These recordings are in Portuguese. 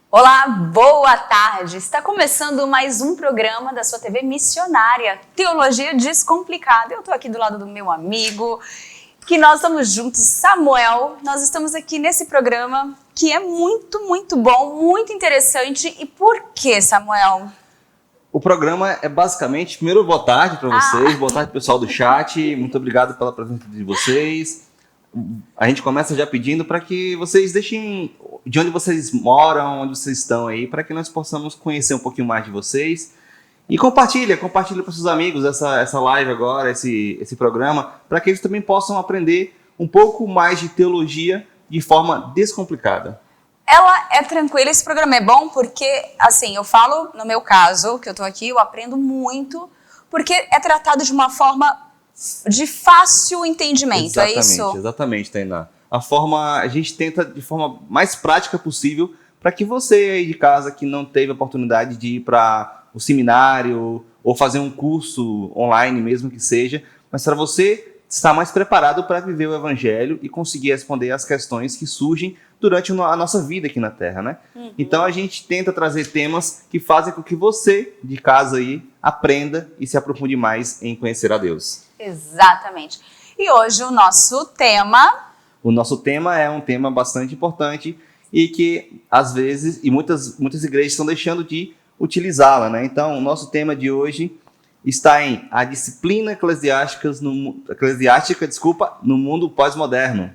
Olá, boa tarde! Está começando mais um programa da sua TV Missionária, Teologia Descomplicada. Eu estou aqui do lado do meu amigo, que nós estamos juntos, Samuel. Nós estamos aqui nesse programa que é muito bom, muito interessante. E por que, Samuel? O programa é basicamente, primeiro, boa tarde para vocês, boa tarde pessoal do chat, muito obrigado pela presença de vocês. A gente começa já pedindo para que vocês deixem de onde vocês moram, onde vocês estão aí, para que nós possamos conhecer um pouquinho mais de vocês. E compartilha com seus amigos essa live agora, esse programa, para que eles também possam aprender um pouco mais de teologia de forma descomplicada. Ela é tranquila, esse programa é bom porque, assim, eu falo, no meu caso, que eu tô aqui, eu aprendo muito, porque é tratado de uma forma de fácil entendimento, é isso? Exatamente, Tainá. A gente tenta de forma mais prática possível para que você aí de casa que não teve a oportunidade de ir para o seminário ou fazer um curso online mesmo que seja, mas para você estar mais preparado para viver o evangelho e conseguir responder às questões que surgem durante a nossa vida aqui na Terra, né? Uhum. Então a gente tenta trazer temas que fazem com que você, de casa aí, aprenda e se aprofunde mais em conhecer a Deus. Exatamente. E hoje o nosso tema... O nosso tema é um tema bastante importante e que, às vezes, e muitas igrejas estão deixando de utilizá-la, né? Então, o nosso tema de hoje está em a disciplina eclesiástica no mundo pós-moderno.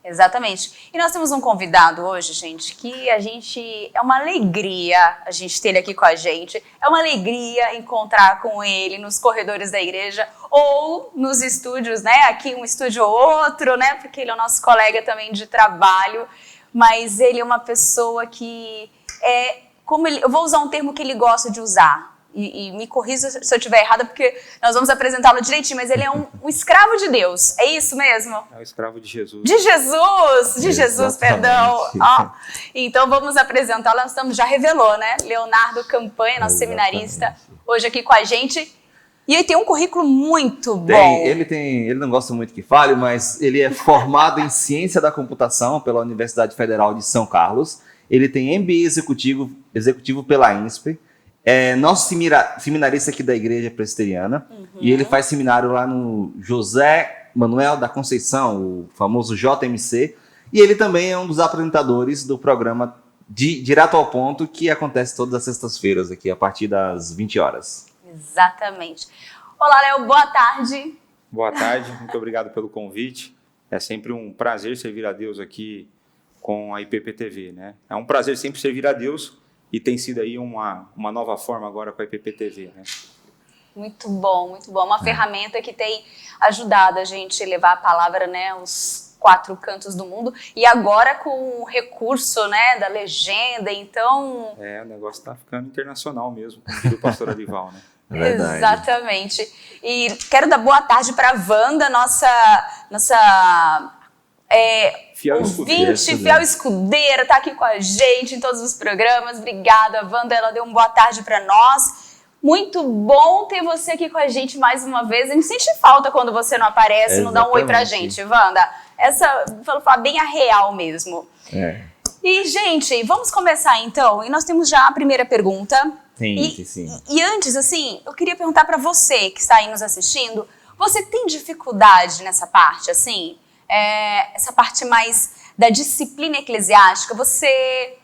Exatamente. E nós temos um convidado hoje, gente, que é uma alegria a gente ter ele aqui com a gente. É uma alegria encontrar com ele nos corredores da igreja ou nos estúdios, né? Aqui um estúdio ou outro, né? Porque ele é o nosso colega também de trabalho. Mas ele é uma pessoa que eu vou usar um termo que ele gosta de usar. E me corrija se eu estiver errada, porque nós vamos apresentá-lo direitinho, mas ele é um escravo de Deus, é isso mesmo? É o escravo de Jesus. De Jesus, perdão. Então vamos apresentá-lo, já revelou, né? Leonardo Campanha, nosso seminarista, hoje aqui com a gente. E ele tem um currículo muito bom. Ele não gosta muito que fale, mas ele é formado em Ciência da Computação pela Universidade Federal de São Carlos. Ele tem MBA executivo pela INSPER. É nosso seminarista aqui da Igreja Presbiteriana. Uhum. E ele faz seminário lá no José Manuel da Conceição, o famoso JMC. E ele também é um dos apresentadores do programa Direto ao Ponto, que acontece todas as sextas-feiras aqui, a partir das 20 horas. Exatamente. Olá, Léo, boa tarde. Boa tarde, muito obrigado pelo convite. É sempre um prazer servir a Deus aqui com a IPPTV, né? É um prazer sempre servir a Deus. E tem sido aí uma nova forma agora com a IPPTV, né? Muito bom. Uma ferramenta que tem ajudado a gente a levar a palavra, né, aos 4 cantos do mundo. E agora com o recurso, né, da legenda, então... O negócio está ficando internacional mesmo, como diz o pastor Adival, né? Verdade. Exatamente. E quero dar boa tarde para a Wanda, nossa fiel escudeira, tá aqui com a gente em todos os programas. Obrigada, Wanda, ela deu uma boa tarde para nós. Muito bom ter você aqui com a gente mais uma vez. A gente sente falta quando você não aparece, não dá um oi pra gente, Wanda. Vou falar bem a real mesmo. E, gente, vamos começar então. E nós temos já a primeira pergunta. Sim. E antes, assim, eu queria perguntar para você que está aí nos assistindo, você tem dificuldade nessa parte, assim? Essa parte mais da disciplina eclesiástica, você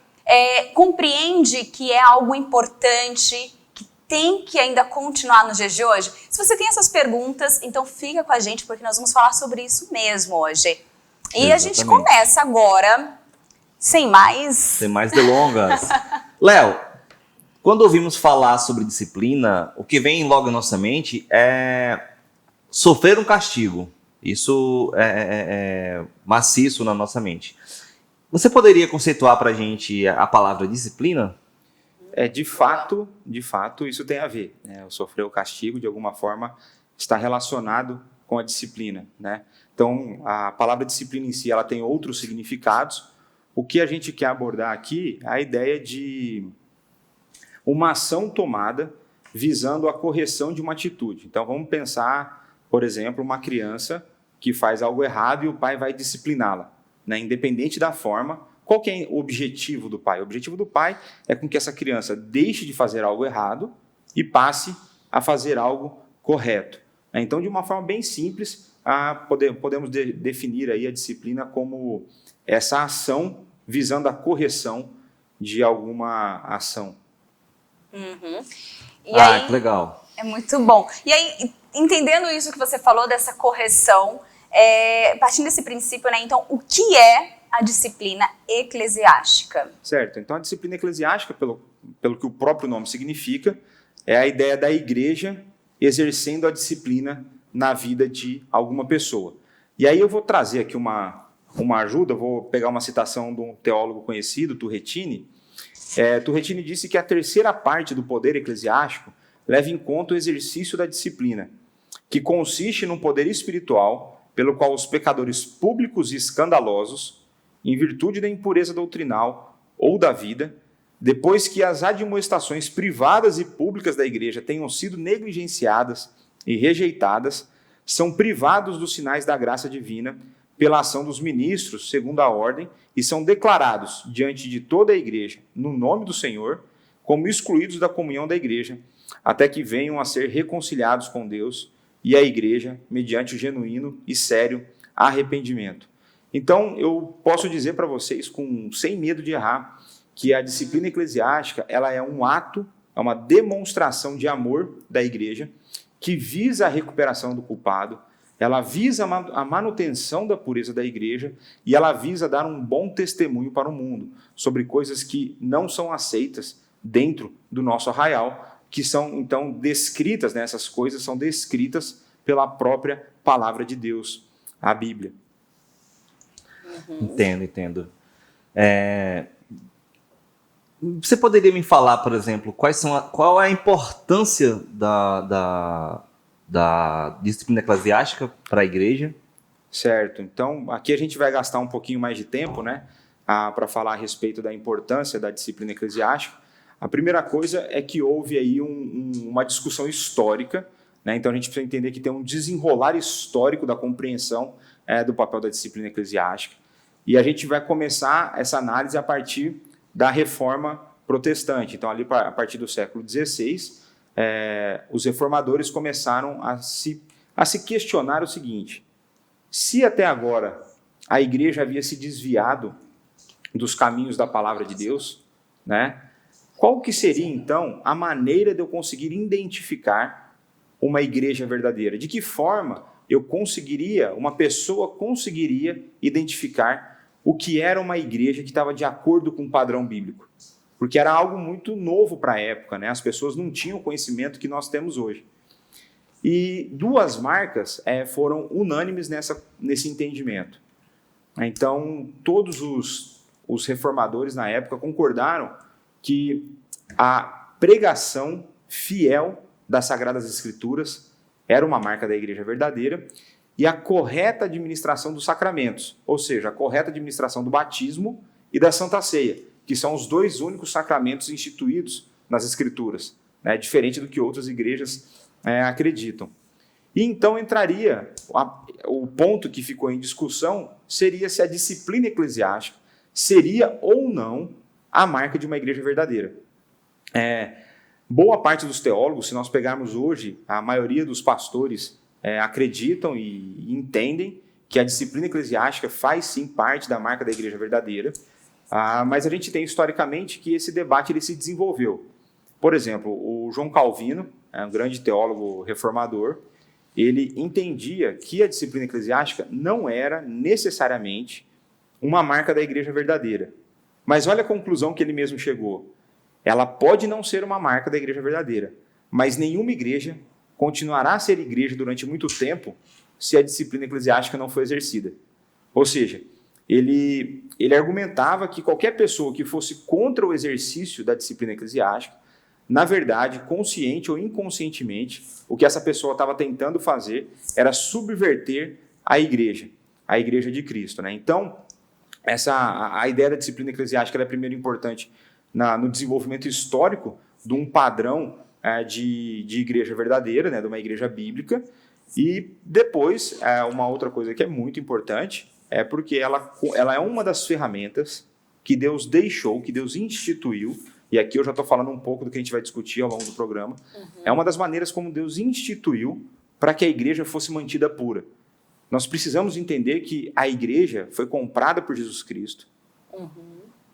compreende que é algo importante, que tem que ainda continuar nos dias de hoje? Se você tem essas perguntas, então fica com a gente, porque nós vamos falar sobre isso mesmo hoje. E Exatamente. A gente começa agora, sem mais delongas. Léo, quando ouvimos falar sobre disciplina, o que vem logo em nossa mente é sofrer um castigo. Isso é maciço na nossa mente. Você poderia conceituar para a gente a palavra disciplina? De fato, isso tem a ver, né? O sofrer o castigo, de alguma forma, está relacionado com a disciplina, né? Então, a palavra disciplina em si, ela tem outros significados. O que a gente quer abordar aqui é a ideia de uma ação tomada visando a correção de uma atitude. Então, vamos pensar, por exemplo, uma criança que faz algo errado e o pai vai discipliná-la, né? Independente da forma, Qual que é o objetivo do pai? O objetivo do pai é com que essa criança deixe de fazer algo errado e passe a fazer algo correto. Então, de uma forma bem simples, podemos definir aí a disciplina como essa ação visando a correção de alguma ação. Uhum. E aí, que legal. é muito bom. E aí, entendendo isso que você falou, dessa correção, partindo desse princípio, né, então, o que é a disciplina eclesiástica? Certo. Então, a disciplina eclesiástica, pelo que o próprio nome significa, é a ideia da igreja exercendo a disciplina na vida de alguma pessoa. E aí eu vou trazer aqui uma ajuda, vou pegar uma citação de um teólogo conhecido, Turretini. Turretini disse que a terceira parte do poder eclesiástico leva em conta o exercício da disciplina, que consiste num poder espiritual pelo qual os pecadores públicos e escandalosos, em virtude da impureza doutrinal ou da vida, depois que as admoestações privadas e públicas da igreja tenham sido negligenciadas e rejeitadas, são privados dos sinais da graça divina pela ação dos ministros, segundo a ordem, e são declarados diante de toda a igreja, no nome do Senhor, como excluídos da comunhão da igreja, até que venham a ser reconciliados com Deus e a igreja, mediante o genuíno e sério arrependimento. Então, eu posso dizer para vocês, sem medo de errar, que a disciplina eclesiástica ela é um ato, é uma demonstração de amor da igreja, que visa a recuperação do culpado, ela visa a manutenção da pureza da igreja e ela visa dar um bom testemunho para o mundo sobre coisas que não são aceitas dentro do nosso arraial, que são, então, descritas, né, essas coisas são descritas pela própria palavra de Deus, a Bíblia. Entendo. Você poderia me falar, por exemplo, qual é a importância da disciplina eclesiástica para a igreja? Certo. Então, aqui a gente vai gastar um pouquinho mais de tempo, né, para falar a respeito da importância da disciplina eclesiástica. A primeira coisa é que houve aí uma discussão histórica, né, então a gente precisa entender que tem um desenrolar histórico da compreensão do papel da disciplina eclesiástica. E a gente vai começar essa análise a partir da Reforma Protestante. Então, ali a partir do século XVI, os reformadores começaram a se questionar o seguinte: se até agora a igreja havia se desviado dos caminhos da palavra de Deus, né, qual que seria, então, a maneira de eu conseguir identificar uma igreja verdadeira? De que forma uma pessoa conseguiria identificar o que era uma igreja que estava de acordo com o padrão bíblico? Porque era algo muito novo para a época, né? As pessoas não tinham o conhecimento que nós temos hoje. E duas marcas foram unânimes nesse entendimento. Então, todos os reformadores na época concordaram que a pregação fiel das Sagradas Escrituras era uma marca da igreja verdadeira, e a correta administração dos sacramentos, ou seja, a correta administração do batismo e da Santa Ceia, que são os dois únicos sacramentos instituídos nas Escrituras, né, diferente do que outras igrejas acreditam. E então entraria, o ponto que ficou em discussão seria se a disciplina eclesiástica seria ou não a marca de uma igreja verdadeira. Boa parte dos teólogos, se nós pegarmos hoje, a maioria dos pastores acreditam e entendem que a disciplina eclesiástica faz sim parte da marca da igreja verdadeira, mas a gente tem historicamente que esse debate ele se desenvolveu. Por exemplo, o João Calvino, um grande teólogo reformador, ele entendia que a disciplina eclesiástica não era necessariamente uma marca da igreja verdadeira. Mas olha a conclusão que ele mesmo chegou. Ela pode não ser uma marca da igreja verdadeira, mas nenhuma igreja continuará a ser igreja durante muito tempo se a disciplina eclesiástica não for exercida. Ou seja, ele argumentava que qualquer pessoa que fosse contra o exercício da disciplina eclesiástica, na verdade, consciente ou inconscientemente, o que essa pessoa estava tentando fazer era subverter a igreja de Cristo, né? Então, a ideia da disciplina eclesiástica é primeiro importante no desenvolvimento histórico de um padrão de igreja verdadeira, né, de uma igreja bíblica, e depois, uma outra coisa que é muito importante, porque ela é uma das ferramentas que Deus deixou, que Deus instituiu, e aqui eu já estou falando um pouco do que a gente vai discutir ao longo do programa, é uma das maneiras como Deus instituiu para que a igreja fosse mantida pura. Nós precisamos entender que a igreja foi comprada por Jesus Cristo,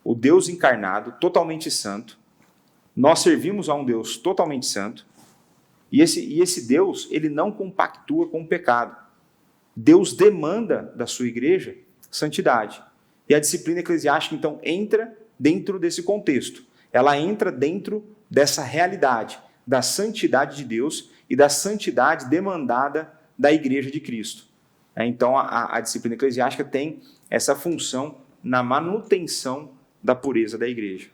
o Deus encarnado, totalmente santo. Nós servimos a um Deus totalmente santo, e esse Deus, ele não compactua com o pecado. Deus demanda da sua igreja santidade. E a disciplina eclesiástica, então, entra dentro desse contexto. Ela entra dentro dessa realidade da santidade de Deus e da santidade demandada da igreja de Cristo. Então, a disciplina eclesiástica tem essa função na manutenção da pureza da igreja.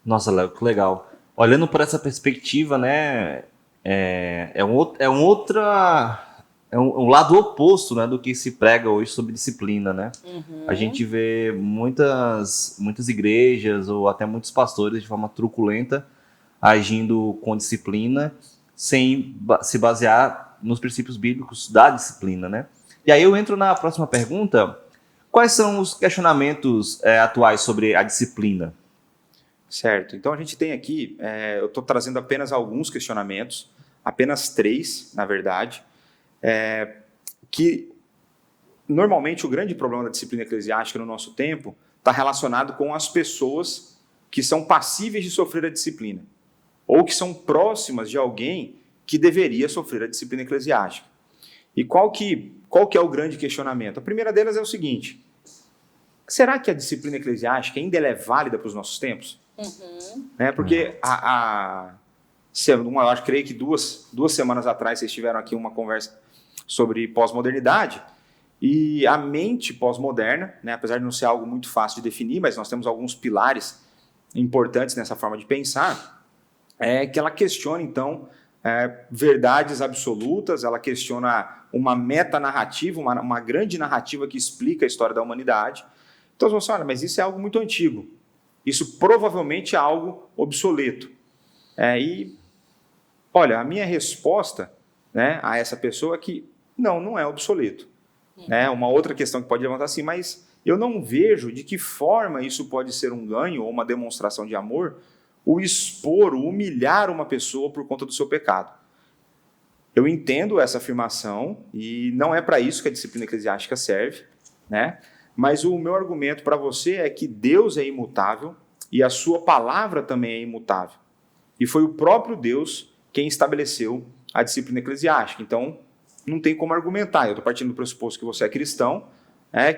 Nossa, Léo, que legal. Olhando por essa perspectiva, né, é um lado oposto, né, do que se prega hoje sobre disciplina, né? A gente vê muitas igrejas ou até muitos pastores de forma truculenta agindo com disciplina sem se basear nos princípios bíblicos da disciplina, né? E aí eu entro na próxima pergunta. Quais são os questionamentos atuais sobre a disciplina? Certo. Então a gente tem aqui, eu estou trazendo apenas alguns questionamentos, apenas 3, na verdade, que normalmente o grande problema da disciplina eclesiástica no nosso tempo está relacionado com as pessoas que são passíveis de sofrer a disciplina, ou que são próximas de alguém que deveria sofrer a disciplina eclesiástica. E qual que é o grande questionamento? A primeira delas é o seguinte: será que a disciplina eclesiástica ainda é válida para os nossos tempos? Porque eu creio que duas semanas atrás vocês tiveram aqui uma conversa sobre pós-modernidade, e a mente pós-moderna, né, apesar de não ser algo muito fácil de definir, mas nós temos alguns pilares importantes nessa forma de pensar, que ela questiona, então, verdades absolutas, ela questiona uma metanarrativa, uma grande narrativa que explica a história da humanidade. Então, você fala, olha, mas isso é algo muito antigo. Isso provavelmente é algo obsoleto. Olha, a minha resposta, né, a essa pessoa é que não é obsoleto. Uma outra questão que pode levantar assim, mas eu não vejo de que forma isso pode ser um ganho ou uma demonstração de amor, o expor, o humilhar uma pessoa por conta do seu pecado. Eu entendo essa afirmação e não é para isso que a disciplina eclesiástica serve, né? Mas o meu argumento para você é que Deus é imutável e a sua palavra também é imutável. E foi o próprio Deus quem estabeleceu a disciplina eclesiástica. Então, não tem como argumentar. Eu estou partindo do pressuposto que você é cristão,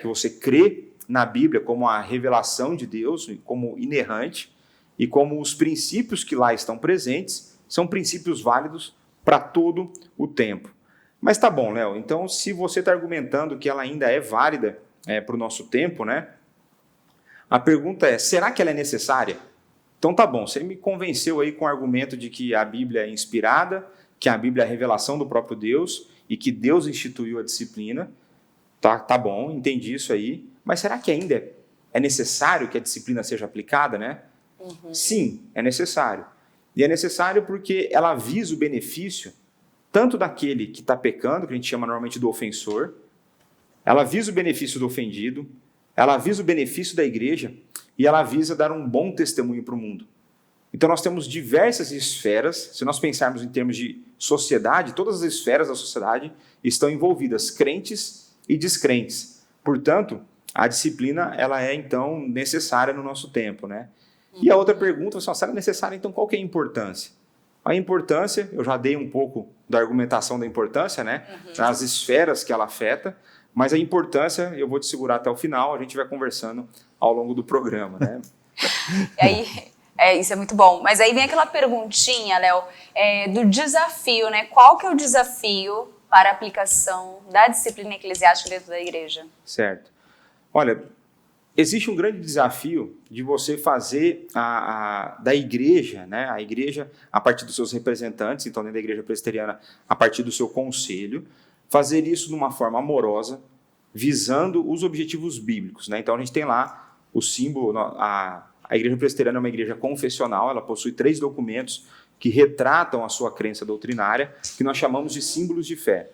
que você crê na Bíblia como a revelação de Deus, como inerrante, e como os princípios que lá estão presentes são princípios válidos para todo o tempo. Mas tá bom, Léo, então se você está argumentando que ela ainda é válida para o nosso tempo, né? A pergunta é, será que ela é necessária? Então tá bom, você me convenceu aí com o argumento de que a Bíblia é inspirada, que a Bíblia é a revelação do próprio Deus e que Deus instituiu a disciplina. Tá bom, entendi isso aí. Mas será que ainda é necessário que a disciplina seja aplicada, né? Sim, é necessário. E é necessário porque ela visa o benefício tanto daquele que está pecando, que a gente chama normalmente do ofensor, ela visa o benefício do ofendido, ela visa o benefício da igreja e ela visa dar um bom testemunho para o mundo. Então nós temos diversas esferas, se nós pensarmos em termos de sociedade, todas as esferas da sociedade estão envolvidas, crentes e descrentes. Portanto, a disciplina ela é então necessária no nosso tempo, né? E a outra pergunta, se ela é necessária, então qual que é a importância? A importância, eu já dei um pouco da argumentação da importância, né? Nas esferas que ela afeta, mas a importância, eu vou te segurar até o final, a gente vai conversando ao longo do programa, né? E aí, isso é muito bom. Mas aí vem aquela perguntinha, Léo, do desafio, né? Qual que é o desafio para a aplicação da disciplina eclesiástica dentro da igreja? Certo. Olha, existe um grande desafio de você fazer da igreja, né? A igreja, a partir dos seus representantes, então dentro da igreja presbiteriana, a partir do seu conselho, fazer isso de uma forma amorosa, visando os objetivos bíblicos, né? Então a gente tem lá o símbolo, a igreja presbiteriana é uma igreja confessional, ela possui 3 documentos que retratam a sua crença doutrinária, que nós chamamos de símbolos de fé.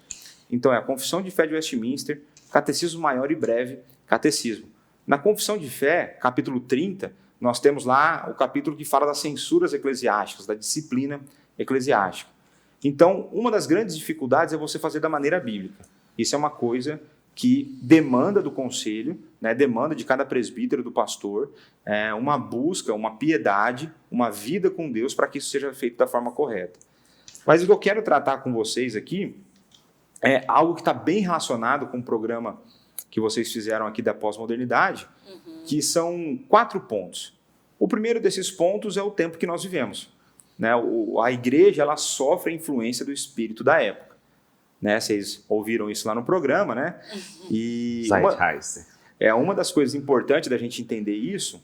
Então é a Confissão de Fé de Westminster, Catecismo Maior e Breve, Catecismo. Na Confissão de Fé, capítulo 30, nós temos lá o capítulo que fala das censuras eclesiásticas, da disciplina eclesiástica. Então, uma das grandes dificuldades é você fazer da maneira bíblica. Isso é uma coisa que demanda do conselho, né, demanda de cada presbítero, do pastor, uma busca, uma piedade, uma vida com Deus para que isso seja feito da forma correta. Mas o que eu quero tratar com vocês aqui é algo que está bem relacionado com o programa que vocês fizeram aqui da pós-modernidade, que são 4 pontos. O primeiro desses pontos é o tempo que nós vivemos. Né? A igreja ela sofre a influência do espírito da época. Né? Vocês ouviram isso lá no programa, né? E uma das coisas importantes da gente entender isso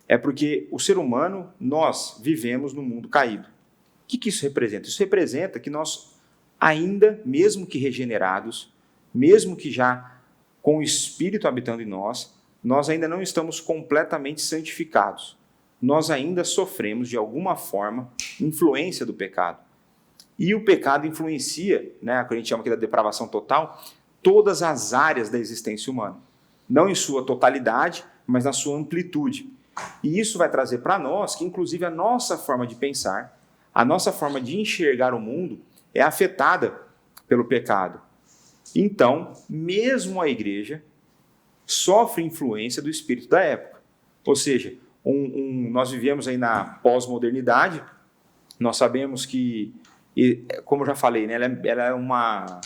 é porque o ser humano, nós vivemos no mundo caído. O que isso representa? Isso representa que nós ainda, mesmo que regenerados, mesmo que já com o Espírito habitando em nós, nós ainda não estamos completamente santificados. Nós ainda sofremos, de alguma forma, influência do pecado. E o pecado influencia, né, o que a gente chama aqui da depravação total, todas as áreas da existência humana. Não em sua totalidade, mas na sua amplitude. E isso vai trazer para nós que, inclusive, a nossa forma de pensar, a nossa forma de enxergar o mundo é afetada pelo pecado. Então, mesmo a igreja sofre influência do espírito da época. Ou seja, nós vivemos aí na pós-modernidade, nós sabemos que, como eu já falei, né, ela é uma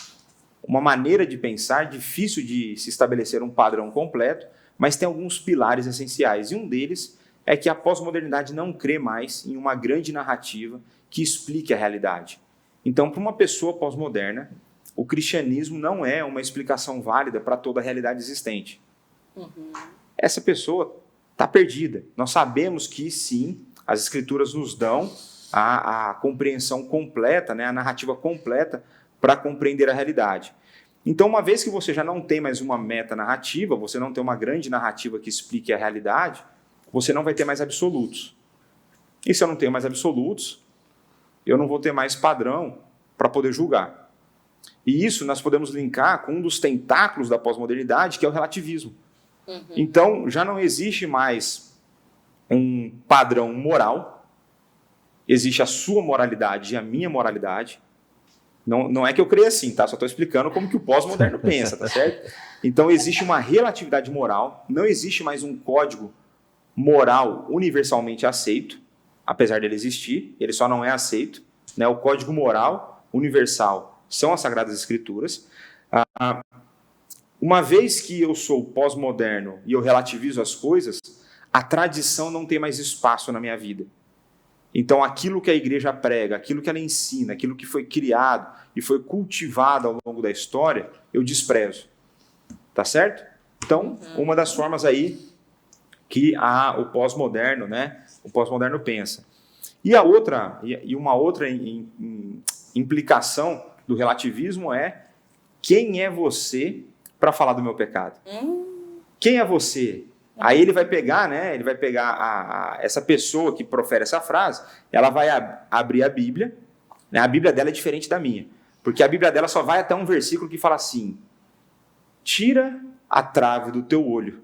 maneira de pensar difícil de se estabelecer um padrão completo, mas tem alguns pilares essenciais. E um deles é que a pós-modernidade não crê mais em uma grande narrativa que explique a realidade. Então, para uma pessoa pós-moderna, o cristianismo não é uma explicação válida para toda a realidade existente. Essa pessoa está perdida. Nós sabemos que, sim, as escrituras nos dão a compreensão completa, né, a narrativa completa para compreender a realidade. Então, uma vez que você já não tem mais uma meta-narrativa, você não tem uma grande narrativa que explique a realidade, você não vai ter mais absolutos. E se eu não tenho mais absolutos, eu não vou ter mais padrão para poder julgar. E isso nós podemos linkar com um dos tentáculos da pós-modernidade, que é o relativismo. Então, já não existe mais um padrão moral, existe a sua moralidade e a minha moralidade. Não é que eu creia assim, tá? Só estou explicando como que o pós-moderno pensa, tá certo? Então, existe uma relatividade moral, não existe mais um código moral universalmente aceito, apesar dele existir, ele só não é aceito. Né? O código moral universal são as Sagradas Escrituras. Uma vez que eu sou pós-moderno e eu relativizo as coisas, a tradição não tem mais espaço na minha vida. Então, aquilo que a igreja prega, aquilo que ela ensina, aquilo que foi criado e foi cultivado ao longo da história, eu desprezo. Tá certo? Então, uma das formas aí que o pós-moderno, né, o pós-moderno pensa. E uma outra implicação do relativismo é: quem é você para falar do meu pecado? Quem é você? Aí ele vai pegar, né? Ele vai pegar essa pessoa que profere essa frase, ela vai abrir a Bíblia, né? A Bíblia dela é diferente da minha, porque a Bíblia dela só vai até um versículo que fala assim: tira a trave do teu olho.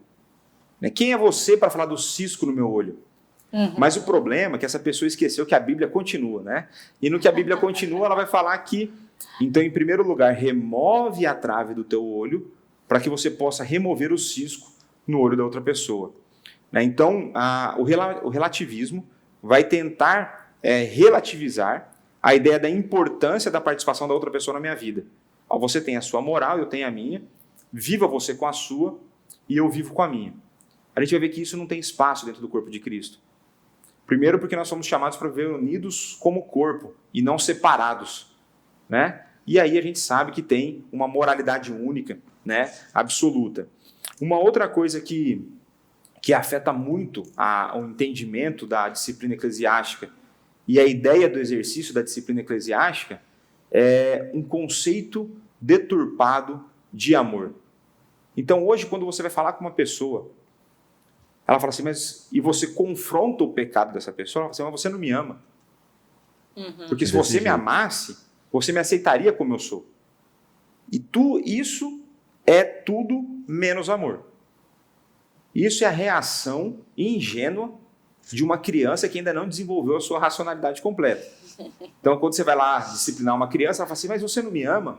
Né? Quem é você para falar do cisco no meu olho? Mas o problema é que essa pessoa esqueceu que a Bíblia continua, né? E no que a Bíblia continua, ela vai falar que, então, em primeiro lugar, remove a trave do teu olho para que você possa remover o cisco no olho da outra pessoa. Né? Então, o relativismo vai tentar relativizar a ideia da importância da participação da outra pessoa na minha vida. Você tem a sua moral, eu tenho a minha, viva você com a sua e eu vivo com a minha. A gente vai ver que isso não tem espaço dentro do corpo de Cristo. Primeiro porque nós somos chamados para viver unidos como corpo e não separados. Né? E aí a gente sabe que tem uma moralidade única, né, absoluta. Uma outra coisa que afeta muito o entendimento da disciplina eclesiástica e a ideia do exercício da disciplina eclesiástica é um conceito deturpado de amor. Então hoje, quando você vai falar com uma pessoa, ela fala assim, e você confronta o pecado dessa pessoa, ela fala assim, mas você não me ama. Porque se você me amasse, você me aceitaria como eu sou. E isso é tudo menos amor. Isso é a reação ingênua de uma criança que ainda não desenvolveu a sua racionalidade completa. Então, quando você vai lá disciplinar uma criança, ela fala assim, mas você não me ama?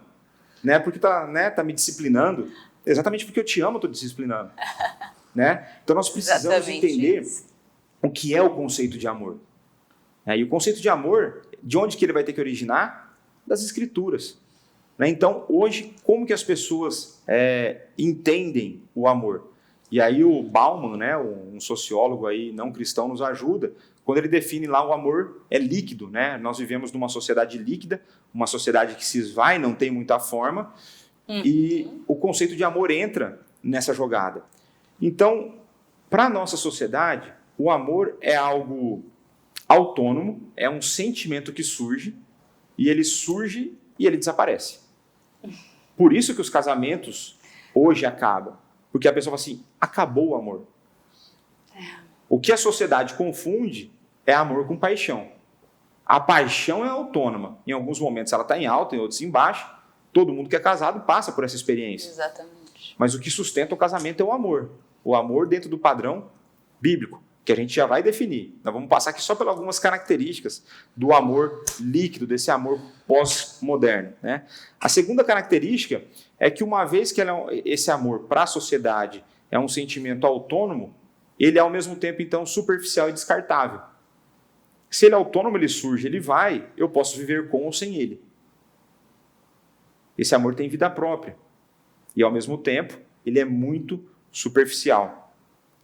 Né? Porque tá me disciplinando? Exatamente porque eu te amo, eu estou disciplinando. Né? Então, nós precisamos Exatamente entender isso. o que é o conceito de amor. E o conceito de amor, de onde que ele vai ter que originar? Das Escrituras. Né? Então, hoje, como que as pessoas entendem o amor? E aí o Bauman, né, um sociólogo aí não cristão, nos ajuda quando ele define lá o amor é líquido. Né? Nós vivemos numa sociedade líquida, uma sociedade que se esvai, não tem muita forma, e o conceito de amor entra nessa jogada. Então, para a nossa sociedade, o amor é algo autônomo, é um sentimento que surge, e ele desaparece. Por isso que os casamentos hoje acabam. Porque a pessoa fala assim, acabou o amor. O que a sociedade confunde é amor com paixão. A paixão é autônoma. Em alguns momentos ela está em alta, em outros em baixa. Todo mundo que é casado passa por essa experiência. Exatamente. Mas o que sustenta o casamento é o amor. O amor dentro do padrão bíblico, que a gente já vai definir. Nós vamos passar aqui só por algumas características do amor líquido, desse amor pós-moderno. Né? A segunda característica é que uma vez que esse amor para a sociedade é um sentimento autônomo, ele é ao mesmo tempo, então, superficial e descartável. Se ele é autônomo, ele surge, ele vai, eu posso viver com ou sem ele. Esse amor tem vida própria. E, ao mesmo tempo, ele é muito superficial.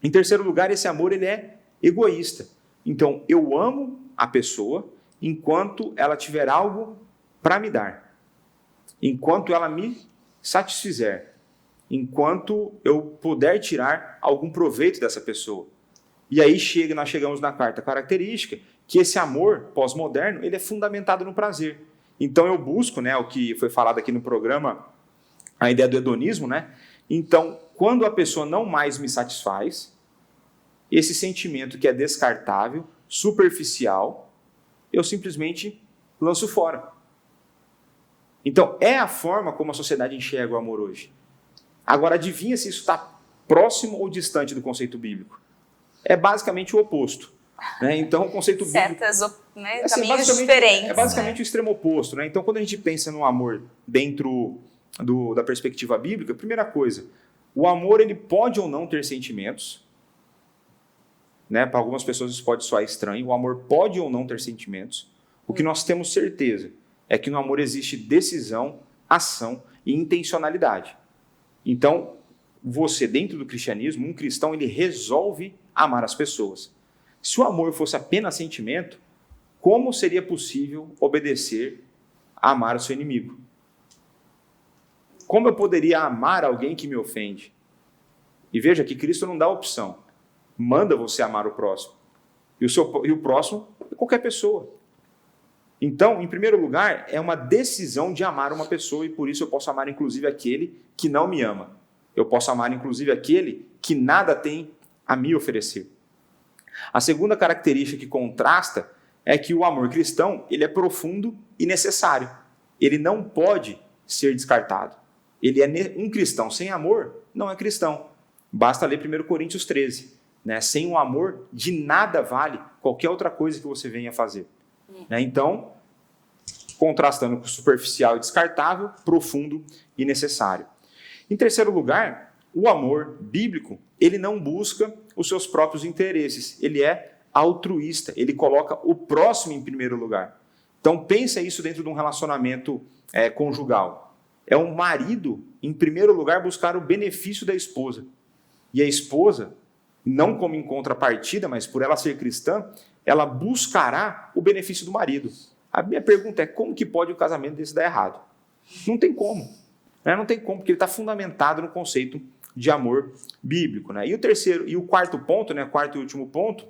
Em terceiro lugar, esse amor ele é egoísta. Então, eu amo a pessoa enquanto ela tiver algo para me dar. Enquanto ela me satisfizer. Enquanto eu puder tirar algum proveito dessa pessoa. E aí nós chegamos na quarta característica, que esse amor pós-moderno ele é fundamentado no prazer. Então, eu busco, né, o que foi falado aqui no programa, a ideia do hedonismo, né? Então, quando a pessoa não mais me satisfaz, esse sentimento que é descartável, superficial, eu simplesmente lanço fora. Então, é a forma como a sociedade enxerga o amor hoje. Agora, adivinha se isso está próximo ou distante do conceito bíblico? É basicamente o oposto. Né? Então, o conceito bíblico... Caminhos diferentes. É basicamente o extremo oposto. Né? Então, quando a gente pensa no amor dentro da perspectiva bíblica, primeira coisa, o amor ele pode ou não ter sentimentos. Né? Para algumas pessoas isso pode soar estranho. O amor pode ou não ter sentimentos. O que nós temos certeza é que no amor existe decisão, ação e intencionalidade. Então, você, dentro do cristianismo, um cristão, ele resolve amar as pessoas. Se o amor fosse apenas sentimento, como seria possível obedecer a amar o seu inimigo? Como eu poderia amar alguém que me ofende? E veja que Cristo não dá opção. Manda você amar o próximo. E o próximo é qualquer pessoa. Então, em primeiro lugar, é uma decisão de amar uma pessoa e por isso eu posso amar inclusive aquele que não me ama. Eu posso amar inclusive aquele que nada tem a me oferecer. A segunda característica que contrasta é que o amor cristão ele é profundo e necessário. Ele não pode ser descartado. Ele é um cristão sem amor, não é cristão. Basta ler 1 Coríntios 13. Né? Sem o amor, de nada vale qualquer outra coisa que você venha fazer. Né? Então, contrastando com superficial e descartável, profundo e necessário. Em terceiro lugar, o amor bíblico, ele não busca os seus próprios interesses. Ele é altruísta, ele coloca o próximo em primeiro lugar. Então, pensa isso dentro de um relacionamento conjugal. É um marido, em primeiro lugar, buscar o benefício da esposa. E a esposa, não como em contrapartida, mas por ela ser cristã, ela buscará o benefício do marido. A minha pergunta é, como que pode o casamento desse dar errado? Não tem como. Né? Não tem como, porque ele está fundamentado no conceito de amor bíblico. Né? E o quarto ponto, né, quarto e último ponto,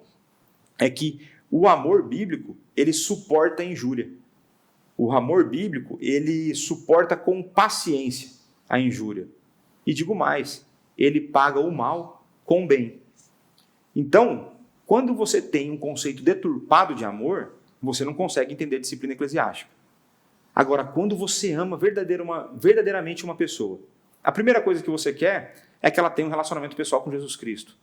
é que o amor bíblico, ele suporta a injúria. O amor bíblico, ele suporta com paciência a injúria. E digo mais, ele paga o mal com o bem. Então, quando você tem um conceito deturpado de amor, você não consegue entender a disciplina eclesiástica. Agora, quando você ama verdadeiramente uma pessoa, a primeira coisa que você quer é que ela tenha um relacionamento pessoal com Jesus Cristo.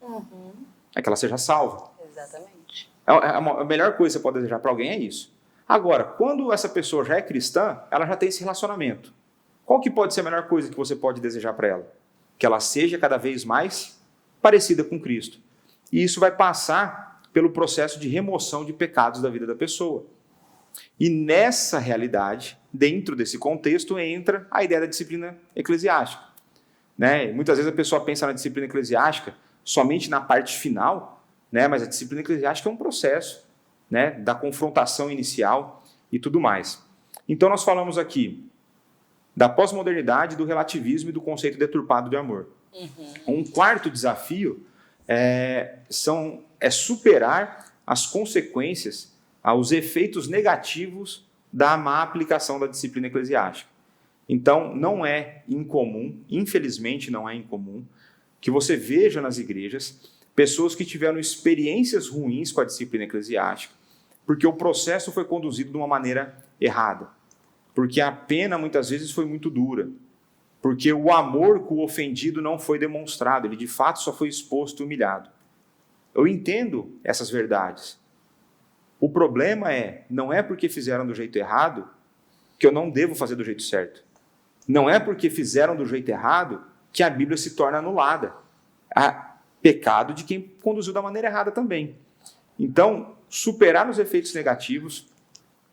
É que ela seja salva. Exatamente. A melhor coisa que você pode desejar para alguém é isso. Agora, quando essa pessoa já é cristã, ela já tem esse relacionamento. Qual que pode ser a melhor coisa que você pode desejar para ela? Que ela seja cada vez mais parecida com Cristo. E isso vai passar pelo processo de remoção de pecados da vida da pessoa. E nessa realidade, dentro desse contexto, entra a ideia da disciplina eclesiástica. Né? Muitas vezes a pessoa pensa na disciplina eclesiástica somente na parte final, né? Mas a disciplina eclesiástica é um processo, né? Da confrontação inicial e tudo mais. Então nós falamos aqui da pós-modernidade, do relativismo e do conceito deturpado de amor. Um quarto desafio é superar as consequências, os efeitos negativos da má aplicação da disciplina eclesiástica. Então, não é incomum, infelizmente não é incomum, que você veja nas igrejas pessoas que tiveram experiências ruins com a disciplina eclesiástica, porque o processo foi conduzido de uma maneira errada, porque a pena muitas vezes foi muito dura, porque o amor com o ofendido não foi demonstrado, ele de fato só foi exposto e humilhado. Eu entendo essas verdades. O problema não é porque fizeram do jeito errado que eu não devo fazer do jeito certo. Não é porque fizeram do jeito errado que a Bíblia se torna anulada. Há pecado de quem conduziu da maneira errada também. Então, superar os efeitos negativos,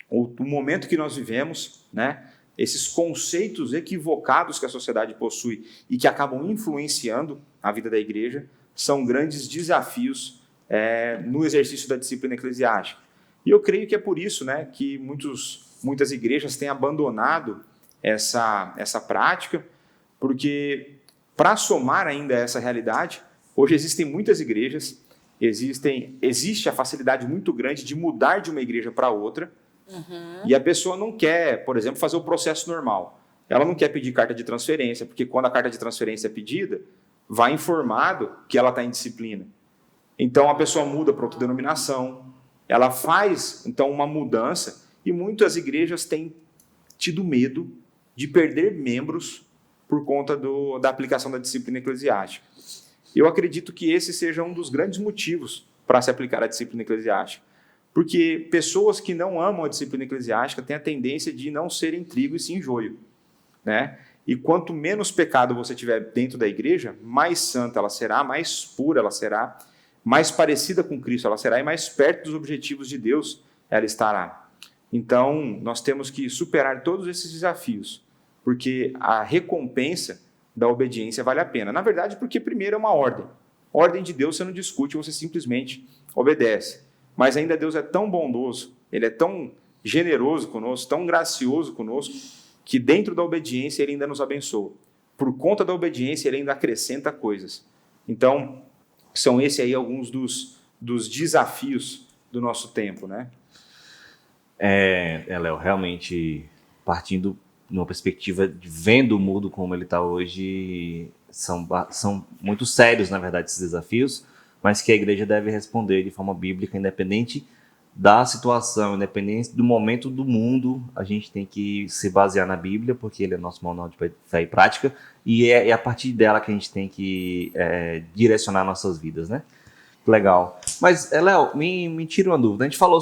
o momento que nós vivemos, né, esses conceitos equivocados que a sociedade possui e que acabam influenciando a vida da igreja, são grandes desafios no exercício da disciplina eclesiástica. E eu creio que é por isso, né, que muitas igrejas têm abandonado essa prática, porque para somar ainda essa realidade, hoje existem muitas igrejas, existe a facilidade muito grande de mudar de uma igreja para outra, e a pessoa não quer, por exemplo, fazer o processo normal. Ela não quer pedir carta de transferência, porque quando a carta de transferência é pedida, vai informado que ela está em disciplina. Então a pessoa muda para outra denominação, ela faz então uma mudança, e muitas igrejas têm tido medo de perder membros por conta da aplicação da disciplina eclesiástica. Eu acredito que esse seja um dos grandes motivos para se aplicar a disciplina eclesiástica, porque pessoas que não amam a disciplina eclesiástica têm a tendência de não serem trigo e sim joio, né? E quanto menos pecado você tiver dentro da igreja, mais santa ela será, mais pura ela será, mais parecida com Cristo ela será e mais perto dos objetivos de Deus ela estará. Então, nós temos que superar todos esses desafios, porque a recompensa da obediência vale a pena. Na verdade, porque primeiro é uma ordem. Ordem de Deus você não discute, você simplesmente obedece. Mas ainda Deus é tão bondoso, Ele é tão generoso conosco, tão gracioso conosco, que dentro da obediência Ele ainda nos abençoa. Por conta da obediência, Ele ainda acrescenta coisas. Então, são esses aí alguns dos desafios do nosso tempo, né? Léo, realmente, partindo numa perspectiva de vendo o mundo como ele está hoje, são muito sérios, na verdade, esses desafios, mas que a igreja deve responder de forma bíblica, independente da situação, independente do momento do mundo. A gente tem que se basear na Bíblia, porque ele é nosso manual de fé e prática, e é a partir dela que a gente tem que direcionar nossas vidas, né? Legal. Mas, Léo, me tira uma dúvida. A gente falou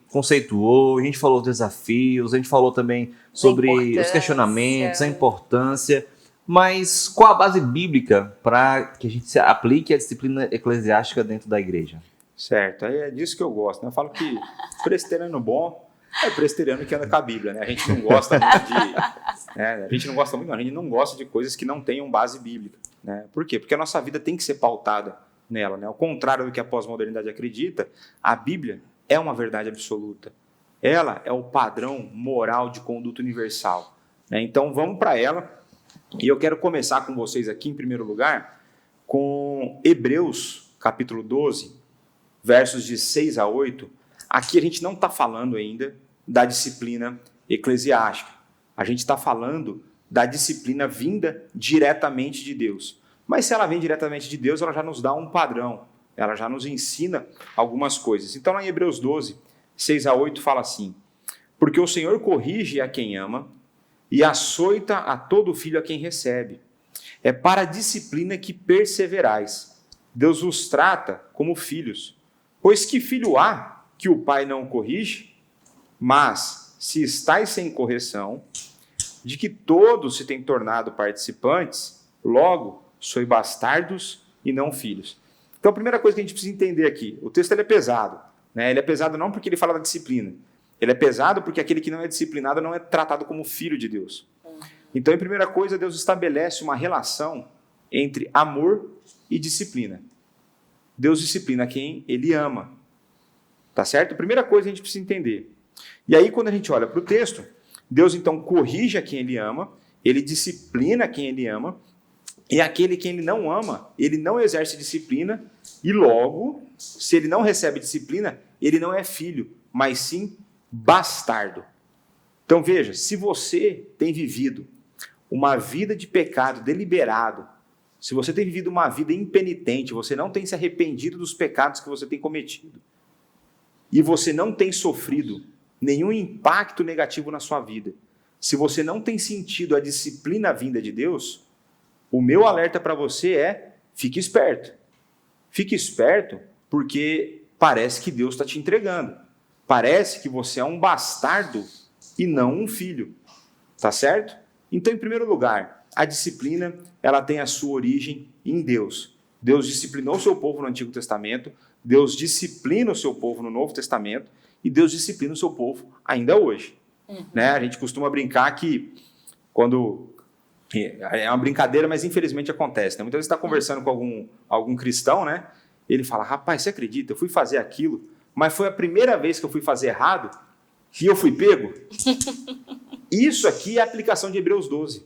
conceituou, a gente falou dos desafios, a gente falou também sobre os questionamentos, a importância, mas qual a base bíblica para que a gente aplique a disciplina eclesiástica dentro da igreja? Certo, é disso que eu gosto, né? Eu falo que presbiteriano bom é presbiteriano que anda com a Bíblia, né? A gente não gosta muito a gente não gosta de coisas que não tenham base bíblica, né? Por quê? Porque a nossa vida tem que ser pautada nela, né? Ao contrário do que a pós-modernidade acredita, a Bíblia é uma verdade absoluta. Ela é o padrão moral de conduta universal, né? Então vamos para ela, e eu quero começar com vocês aqui, em primeiro lugar, com Hebreus, capítulo 12, versos de 6 a 8. Aqui a gente não está falando ainda da disciplina eclesiástica. A gente está falando da disciplina vinda diretamente de Deus. Mas se ela vem diretamente de Deus, ela já nos dá um padrão. Ela já nos ensina algumas coisas. Então, lá em Hebreus 12, 6 a 8, fala assim: porque o Senhor corrige a quem ama e açoita a todo filho a quem recebe. É para a disciplina que perseverais. Deus vos trata como filhos. Pois que filho há que o pai não corrige? Mas, se estáis sem correção, de que todos se têm tornado participantes, logo, sois bastardos e não filhos. Então, a primeira coisa que a gente precisa entender aqui, o texto ele é pesado. Né? Ele é pesado não porque ele fala da disciplina. Ele é pesado porque aquele que não é disciplinado não é tratado como filho de Deus. Então, em primeira coisa, Deus estabelece uma relação entre amor e disciplina. Deus disciplina quem Ele ama. Tá certo? Primeira coisa que a gente precisa entender. E aí, quando a gente olha para o texto, Deus, então, corrige a quem Ele ama, Ele disciplina quem Ele ama, e aquele que Ele não ama, Ele não exerce disciplina, e logo, se Ele não recebe disciplina, Ele não é filho, mas sim bastardo. Então, veja, se você tem vivido uma vida de pecado deliberado, se você tem vivido uma vida impenitente, você não tem se arrependido dos pecados que você tem cometido, e você não tem sofrido nenhum impacto negativo na sua vida, se você não tem sentido a disciplina vinda de Deus, o meu alerta para você é: fique esperto. Fique esperto porque parece que Deus está te entregando. Parece que você é um bastardo e não um filho. Tá certo? Então, em primeiro lugar, a disciplina ela tem a sua origem em Deus. Deus disciplinou o seu povo no Antigo Testamento, Deus disciplina o seu povo no Novo Testamento e Deus disciplina o seu povo ainda hoje. Né? A gente costuma brincar que quando... É uma brincadeira, mas infelizmente acontece. Né? Muitas vezes você está conversando com algum cristão, né? Ele fala: rapaz, você acredita? Eu fui fazer aquilo, mas foi a primeira vez que eu fui fazer errado e eu fui pego. Isso aqui é a aplicação de Hebreus 12.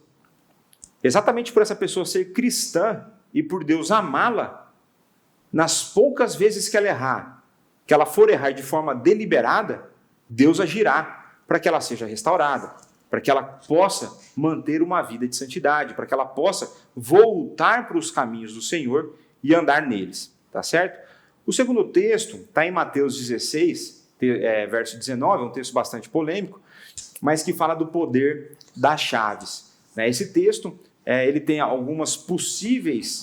Exatamente por essa pessoa ser cristã e por Deus amá-la, nas poucas vezes que ela errar, que ela for errar de forma deliberada, Deus agirá para que ela seja restaurada, para que ela possa manter uma vida de santidade, para que ela possa voltar para os caminhos do Senhor e andar neles. Tá certo? O segundo texto está em Mateus 16, verso 19, é um texto bastante polêmico, mas que fala do poder das chaves. Esse texto ele tem algumas possíveis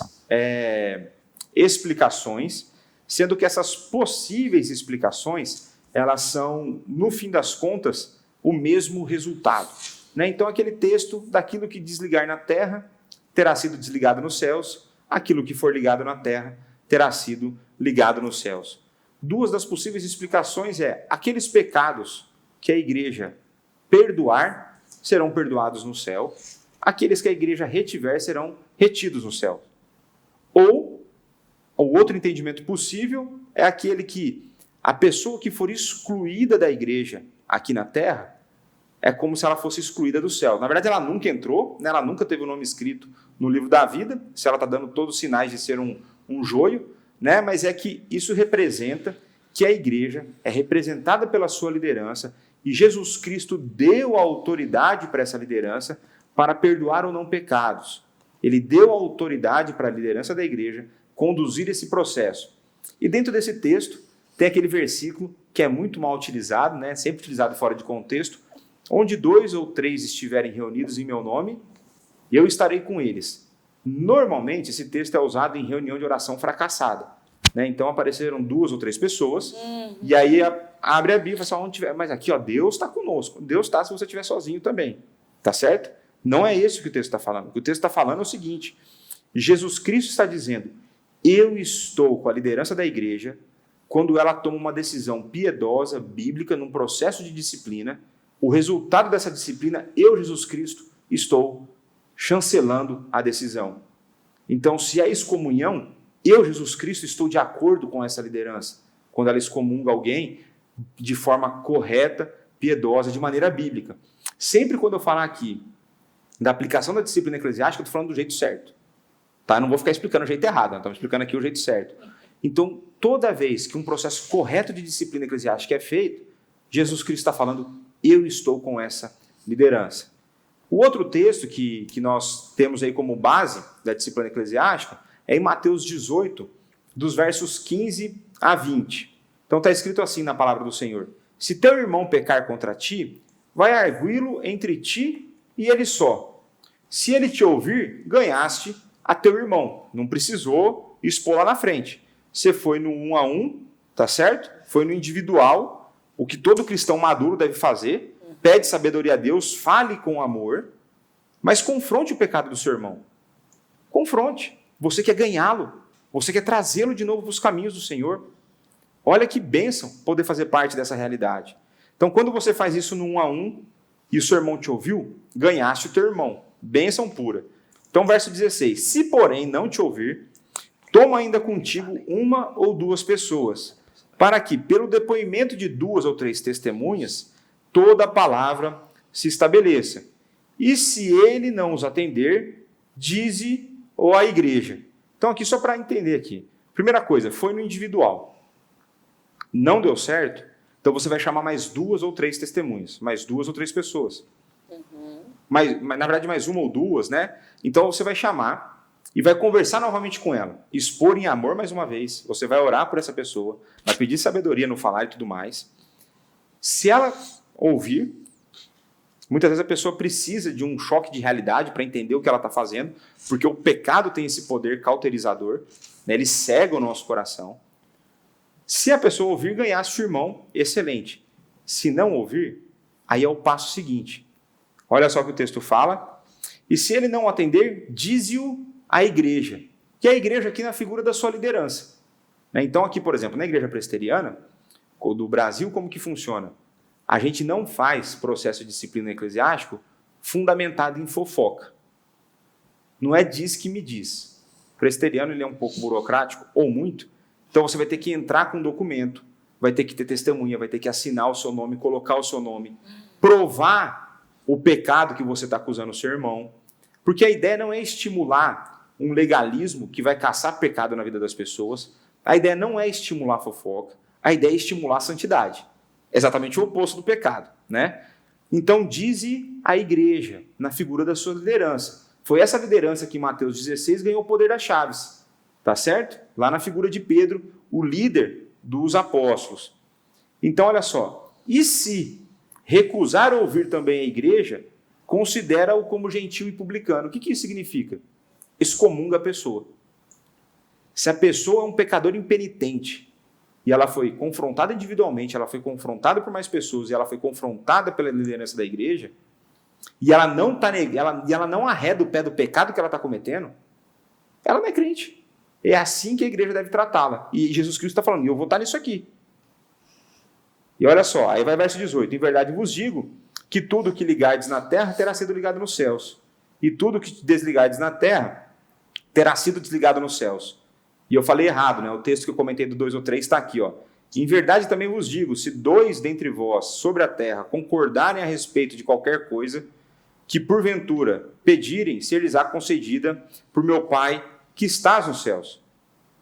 explicações, sendo que essas possíveis explicações, elas são, no fim das contas, o mesmo resultado. Então, aquele texto, daquilo que desligar na terra, terá sido desligado nos céus, aquilo que for ligado na terra, terá sido ligado nos céus. Duas das possíveis explicações aqueles pecados que a igreja perdoar, serão perdoados no céu, aqueles que a igreja retiver serão retidos no céu. Ou, o outro entendimento possível é aquele que a pessoa que for excluída da igreja aqui na terra, é como se ela fosse excluída do céu. Na verdade, ela nunca entrou, ela nunca teve o nome escrito no livro da vida, se ela está dando todos os sinais de ser um joio, mas é que isso representa que a igreja é representada pela sua liderança e Jesus Cristo deu autoridade para essa liderança para perdoar ou não pecados. Ele deu autoridade para a liderança da igreja conduzir esse processo. E dentro desse texto tem aquele versículo que é muito mal utilizado, sempre utilizado fora de contexto, onde 2 ou 3 estiverem reunidos em meu nome, eu estarei com eles. Normalmente, esse texto é usado em reunião de oração fracassada. Então, apareceram 2 ou 3 pessoas, e aí abre a Bíblia e fala assim: onde tiver, mas aqui, Deus está conosco. Deus está se você estiver sozinho também. Tá certo? Não é isso que o texto está falando. O que o texto está falando é o seguinte: Jesus Cristo está dizendo: eu estou com a liderança da igreja quando ela toma uma decisão piedosa, bíblica, num processo de disciplina. O resultado dessa disciplina, eu, Jesus Cristo, estou chancelando a decisão. Então, se é excomunhão, eu, Jesus Cristo, estou de acordo com essa liderança, quando ela excomunga alguém de forma correta, piedosa, de maneira bíblica. Sempre quando eu falar aqui da aplicação da disciplina eclesiástica, eu estou falando do jeito certo. Tá? Eu não vou ficar explicando o jeito errado, estamos explicando aqui o jeito certo. Então, toda vez que um processo correto de disciplina eclesiástica é feito, Jesus Cristo está falando: eu estou com essa liderança. O outro texto que nós temos aí como base da disciplina eclesiástica é em Mateus 18, dos versos 15 a 20. Então está escrito assim na palavra do Senhor: se teu irmão pecar contra ti, vai arguí-lo entre ti e ele só. Se ele te ouvir, ganhaste a teu irmão. Não precisou expor lá na frente. Você foi no 1 a 1, tá certo? Foi no individual, o que todo cristão maduro deve fazer. Pede sabedoria a Deus, fale com amor, mas confronte o pecado do seu irmão. Confronte. Você quer ganhá-lo. Você quer trazê-lo de novo para os caminhos do Senhor. Olha que bênção poder fazer parte dessa realidade. Então, quando você faz isso no 1 a 1 e o seu irmão te ouviu, ganhaste o teu irmão. Bênção pura. Então, verso 16. Se, porém, não te ouvir, toma ainda contigo 1 ou 2 pessoas, para que, pelo depoimento de 2 ou 3 testemunhas, toda a palavra se estabeleça. E se ele não os atender, dize ou à igreja. Então, aqui, só para entender aqui. Primeira coisa, foi no individual. Não deu certo, então você vai chamar mais 2 ou 3 testemunhas, mais 2 ou 3 pessoas. Mas, na verdade, mais 1 ou 2, né? Então, você vai chamar e vai conversar novamente com ela. Expor em amor mais uma vez. Você vai orar por essa pessoa, vai pedir sabedoria no falar e tudo mais. Se ela ouvir, muitas vezes a pessoa precisa de um choque de realidade para entender o que ela está fazendo, porque o pecado tem esse poder cauterizador, né? Ele cega o nosso coração. Se a pessoa ouvir, ganhasse o irmão, excelente. Se não ouvir, aí é o passo seguinte. Olha só o que o texto fala. E se ele não atender, dize-o à igreja. Que é a igreja aqui na figura da sua liderança. Então aqui, por exemplo, na igreja presbiteriana, ou do Brasil, como que funciona? A gente não faz processo de disciplina eclesiástico fundamentado em fofoca. Não é diz que me diz. O presbiteriano ele é um pouco burocrático, ou muito. Então você vai ter que entrar com um documento, vai ter que ter testemunha, vai ter que assinar o seu nome, colocar o seu nome, provar o pecado que você está acusando o seu irmão. Porque a ideia não é estimular um legalismo que vai caçar pecado na vida das pessoas. A ideia não é estimular a fofoca, a ideia é estimular a santidade. É exatamente o oposto do pecado, né? Então dize a igreja, na figura da sua liderança. Foi essa liderança que em Mateus 16 ganhou o poder das chaves. Tá certo? Lá na figura de Pedro, o líder dos apóstolos. Então, olha só. E se recusar ouvir também a igreja, considera-o como gentil e publicano. O que isso significa? Excomunga a pessoa. Se a pessoa é um pecador impenitente, e ela foi confrontada individualmente, ela foi confrontada por mais pessoas, e ela foi confrontada pela liderança da igreja, e ela não arreda o pé do pecado que ela está cometendo, ela não é crente. É assim que a igreja deve tratá-la. E Jesus Cristo está falando, e eu vou estar nisso aqui. E olha só, aí vai verso 18. Em verdade vos digo que tudo que ligardes na terra terá sido ligado nos céus. E tudo que desligardes na terra terá sido desligado nos céus. E eu falei errado, né? O texto que eu comentei do 2 ou 3 está aqui, ó. Em verdade também vos digo, se 2 dentre vós sobre a terra concordarem a respeito de qualquer coisa, que porventura pedirem, ser-lhes-á concedida por meu Pai que estás nos céus.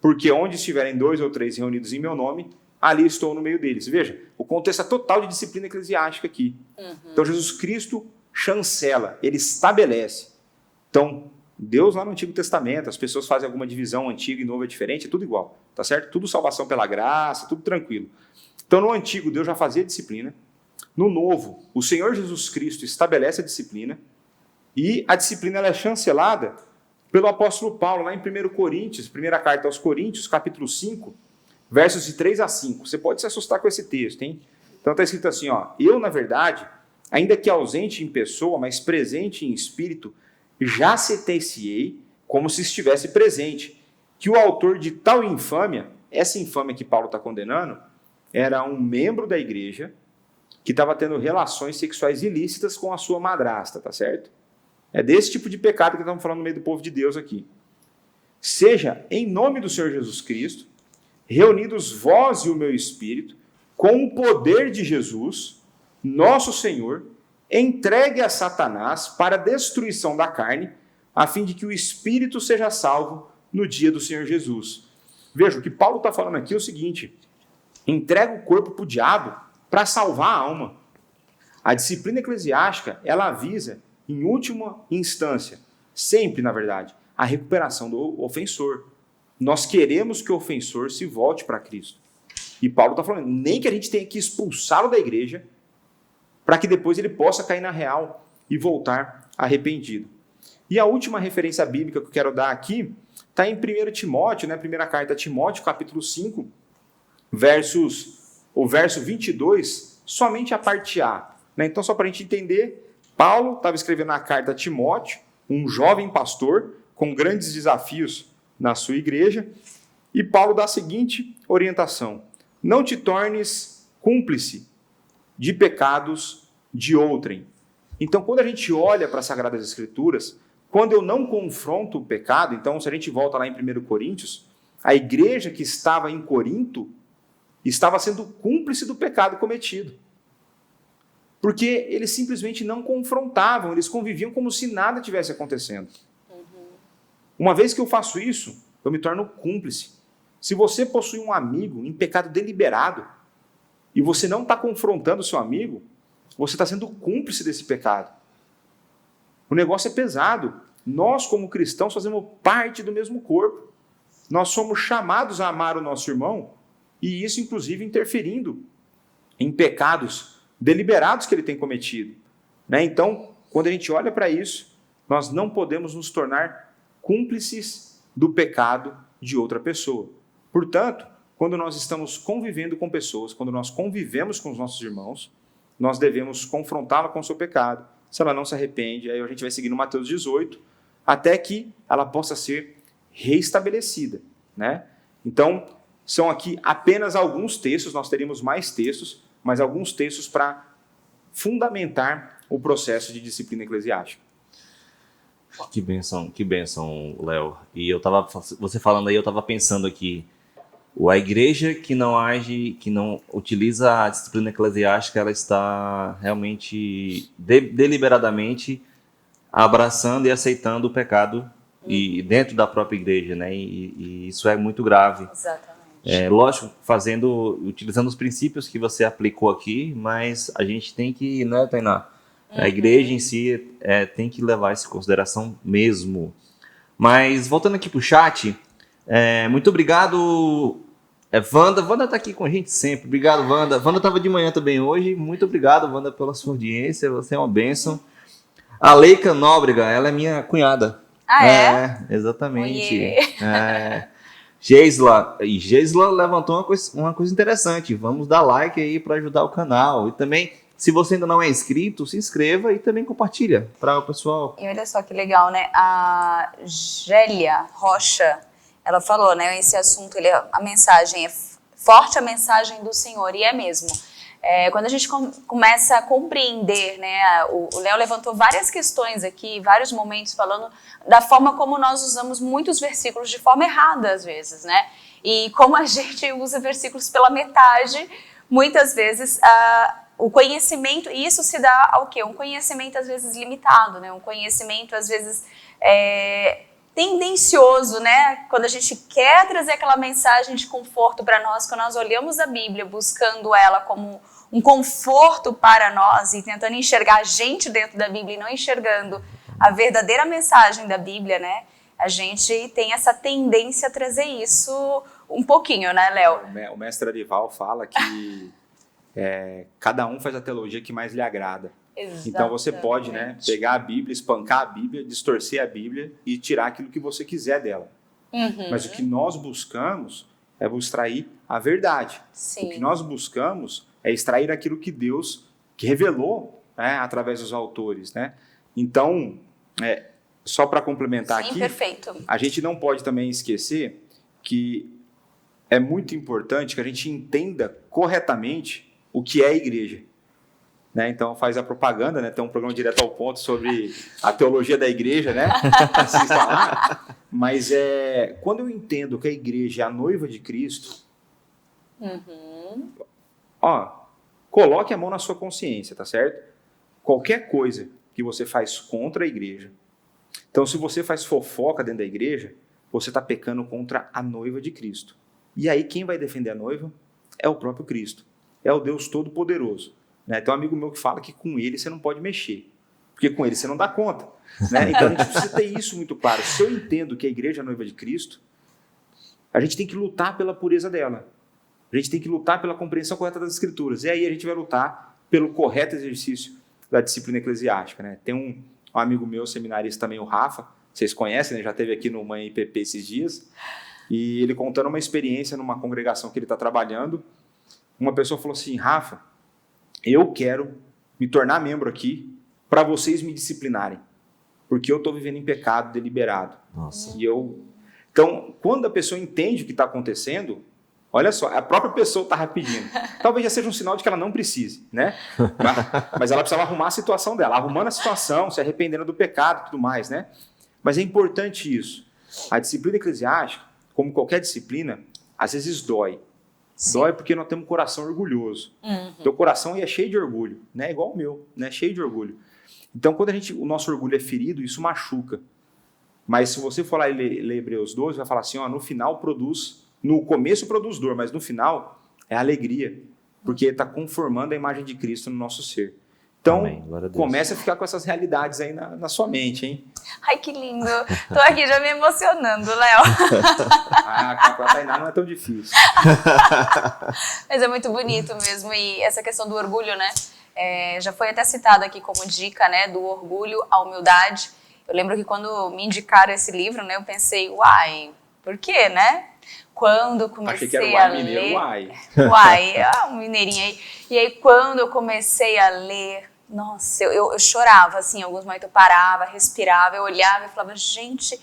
Porque onde estiverem 2 ou 3 reunidos em meu nome, ali estou no meio deles. Veja, o contexto é total de disciplina eclesiástica aqui. Então Jesus Cristo chancela, ele estabelece. Então, Deus lá no Antigo Testamento, as pessoas fazem alguma divisão, antigo e novo é diferente, é tudo igual, tá certo? Tudo salvação pela graça, tudo tranquilo. Então no Antigo Deus já fazia disciplina. No Novo, o Senhor Jesus Cristo estabelece a disciplina e a disciplina ela é chancelada pelo apóstolo Paulo, lá em 1 Coríntios, primeira carta aos Coríntios, capítulo 5, versos de 3 a 5. Você pode se assustar com esse texto, hein? Então está escrito assim, ó, eu, na verdade, ainda que ausente em pessoa, mas presente em espírito, já sentenciei, como se estivesse presente, que o autor de tal infâmia, essa infâmia que Paulo está condenando, era um membro da igreja que estava tendo relações sexuais ilícitas com a sua madrasta, tá certo? É desse tipo de pecado que estamos falando no meio do povo de Deus aqui. Seja, em nome do Senhor Jesus Cristo, reunidos vós e o meu espírito, com o poder de Jesus, nosso Senhor, entregue a Satanás para a destruição da carne, a fim de que o espírito seja salvo no dia do Senhor Jesus. Veja, o que Paulo está falando aqui é o seguinte, entrega o corpo para o diabo para salvar a alma. A disciplina eclesiástica, ela avisa, em última instância, sempre, na verdade, a recuperação do ofensor. Nós queremos que o ofensor se volte para Cristo. E Paulo está falando, nem que a gente tenha que expulsá-lo da igreja, para que depois ele possa cair na real e voltar arrependido. E a última referência bíblica que eu quero dar aqui está em 1 Timóteo, né? Primeira carta a Timóteo, capítulo 5, o verso 22, somente a parte A. Né? Então, só para a gente entender, Paulo estava escrevendo a carta a Timóteo, um jovem pastor com grandes desafios na sua igreja, e Paulo dá a seguinte orientação: não te tornes cúmplice de pecados de outrem. Então, quando a gente olha para as Sagradas Escrituras, quando eu não confronto o pecado, então, se a gente volta lá em 1 Coríntios, a igreja que estava em Corinto estava sendo cúmplice do pecado cometido. Porque eles simplesmente não confrontavam, eles conviviam como se nada tivesse acontecendo. Uma vez que eu faço isso, eu me torno cúmplice. Se você possui um amigo em pecado deliberado e você não está confrontando o seu amigo, você está sendo cúmplice desse pecado. O negócio é pesado. Nós, como cristãos, fazemos parte do mesmo corpo. Nós somos chamados a amar o nosso irmão, e isso, inclusive, interferindo em pecados deliberados que ele tem cometido. Né? Então, quando a gente olha para isso, nós não podemos nos tornar cúmplices do pecado de outra pessoa. Portanto, quando nós estamos convivendo com pessoas, quando nós convivemos com os nossos irmãos, nós devemos confrontá-la com o seu pecado. Se ela não se arrepende, aí a gente vai seguir no Mateus 18, até que ela possa ser reestabelecida. Né? Então, são aqui apenas alguns textos, nós teríamos mais textos, mas alguns textos para fundamentar o processo de disciplina eclesiástica. Que bênção, Léo. E você falando aí, eu estava pensando aqui, a igreja que não age, que não utiliza a disciplina eclesiástica, ela está realmente, deliberadamente, abraçando e aceitando o pecado e dentro da própria igreja, né? E isso é muito grave. Exatamente. Lógico, utilizando os princípios que você aplicou aqui, mas a gente tem que, né, Tainá? A igreja em si tem que levar isso em consideração mesmo. Mas, voltando aqui para o chat, muito obrigado, Wanda. Wanda está aqui com a gente sempre. Obrigado, Wanda. Wanda estava de manhã também hoje. Muito obrigado, Wanda, pela sua audiência. Você é uma bênção. A Leica Nóbrega, ela é minha cunhada. Ah, é? Exatamente. Geisla levantou uma coisa interessante. Vamos dar like aí para ajudar o canal. E também, se você ainda não é inscrito, se inscreva e também compartilha para o pessoal. E olha só que legal, né? A Gélia Rocha, ela falou, né? Esse assunto, a mensagem é forte, a mensagem do Senhor, e é mesmo. Quando a gente começa a compreender, né? O Léo levantou várias questões aqui, vários momentos falando da forma como nós usamos muitos versículos de forma errada, às vezes, né? E como a gente usa versículos pela metade, muitas vezes o conhecimento, e isso se dá ao quê? Um conhecimento às vezes limitado, né? Um conhecimento às vezes tendencioso, né? Quando a gente quer trazer aquela mensagem de conforto para nós, quando nós olhamos a Bíblia buscando ela como um conforto para nós e tentando enxergar a gente dentro da Bíblia e não enxergando a verdadeira mensagem da Bíblia, né? A gente tem essa tendência a trazer isso um pouquinho, né, Léo? O mestre Arival fala que cada um faz a teologia que mais lhe agrada. Exatamente. Então você pode, né, pegar a Bíblia, espancar a Bíblia, distorcer a Bíblia e tirar aquilo que você quiser dela. Mas o que nós buscamos é extrair a verdade. Sim. O que nós buscamos é extrair aquilo que Deus revelou, né, através dos autores. Né? Então, só para complementar aqui, perfeito. A gente não pode também esquecer que é muito importante que a gente entenda corretamente o que é a igreja. Né? Então faz a propaganda, né? Tem um programa direto ao ponto sobre a teologia da igreja, né? Assista lá. Mas quando eu entendo que a igreja é a noiva de Cristo, coloque a mão na sua consciência, tá certo? Qualquer coisa que você faz contra a igreja. Então, se você faz fofoca dentro da igreja, você está pecando contra a noiva de Cristo. E aí quem vai defender a noiva? É o próprio Cristo. É o Deus Todo-Poderoso. Né? Tem um amigo meu que fala que com ele você não pode mexer, porque com ele você não dá conta. Né? Então a gente precisa ter isso muito claro. Se eu entendo que a igreja é a noiva de Cristo, a gente tem que lutar pela pureza dela. A gente tem que lutar pela compreensão correta das Escrituras. E aí a gente vai lutar pelo correto exercício da disciplina eclesiástica. Né? Tem um amigo meu, seminarista também, o Rafa, vocês conhecem, né? Já esteve aqui no Manhã IPP esses dias, e ele contando uma experiência numa congregação que ele está trabalhando, uma pessoa falou assim, Rafa, eu quero me tornar membro aqui para vocês me disciplinarem, porque eu estou vivendo em pecado deliberado. Nossa. Então, quando a pessoa entende o que está acontecendo, olha só, a própria pessoa está pedindo. Talvez já seja um sinal de que ela não precise, né? Mas ela precisava arrumar a situação dela, arrumando a situação, se arrependendo do pecado e tudo mais, né? Mas é importante isso. A disciplina eclesiástica, como qualquer disciplina, às vezes dói. Sim. Dói porque nós temos um coração orgulhoso. Teu coração é cheio de orgulho, né? Igual o meu, né? Cheio de orgulho. Então, quando o nosso orgulho é ferido, isso machuca. Mas se você for lá e ler Hebreus 12, vai falar assim, ó, no final no começo produz dor, mas no final é alegria, porque está conformando a imagem de Cristo no nosso ser. Então, comece a ficar com essas realidades aí na sua mente, hein? Ai, que lindo. Tô aqui já me emocionando, Léo. Com a Tainá não é tão difícil. Mas é muito bonito mesmo. E essa questão do orgulho, né? Já foi até citado aqui como dica, né? Do orgulho à humildade. Eu lembro que quando me indicaram esse livro, né? Eu pensei, uai, por quê, né? Quando eu comecei Achei que era a mineiro, ler... Uai, um mineirinho aí. E aí, quando eu comecei a ler... Nossa, eu chorava, assim, em alguns momentos eu parava, respirava, eu olhava e falava, gente...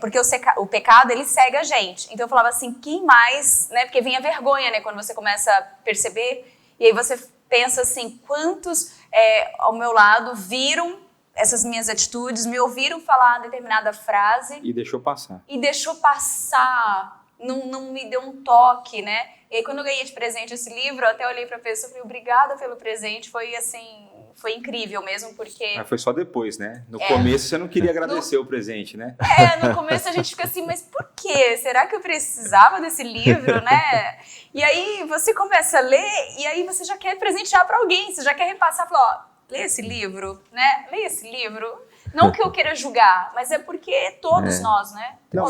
porque o pecado, ele segue a gente. Então eu falava assim, quem mais, né? Porque vem a vergonha, né? Quando você começa a perceber. E aí você pensa assim, quantos ao meu lado viram essas minhas atitudes, me ouviram falar determinada frase. E deixou passar. Não me deu um toque, né? E aí quando eu ganhei de presente esse livro, eu até olhei pra pessoa e falei, obrigada pelo presente. Foi assim... Foi incrível mesmo, porque... Mas foi só depois, né? No começo você não queria agradecer o presente, né? No começo a gente fica assim, mas por quê? Será que eu precisava desse livro, né? E aí você começa a ler e aí você já quer presentear para alguém, você já quer repassar, falar, ó, lê esse livro, né? Lê esse livro. Não que eu queira julgar, mas é porque todos nós, né? Não,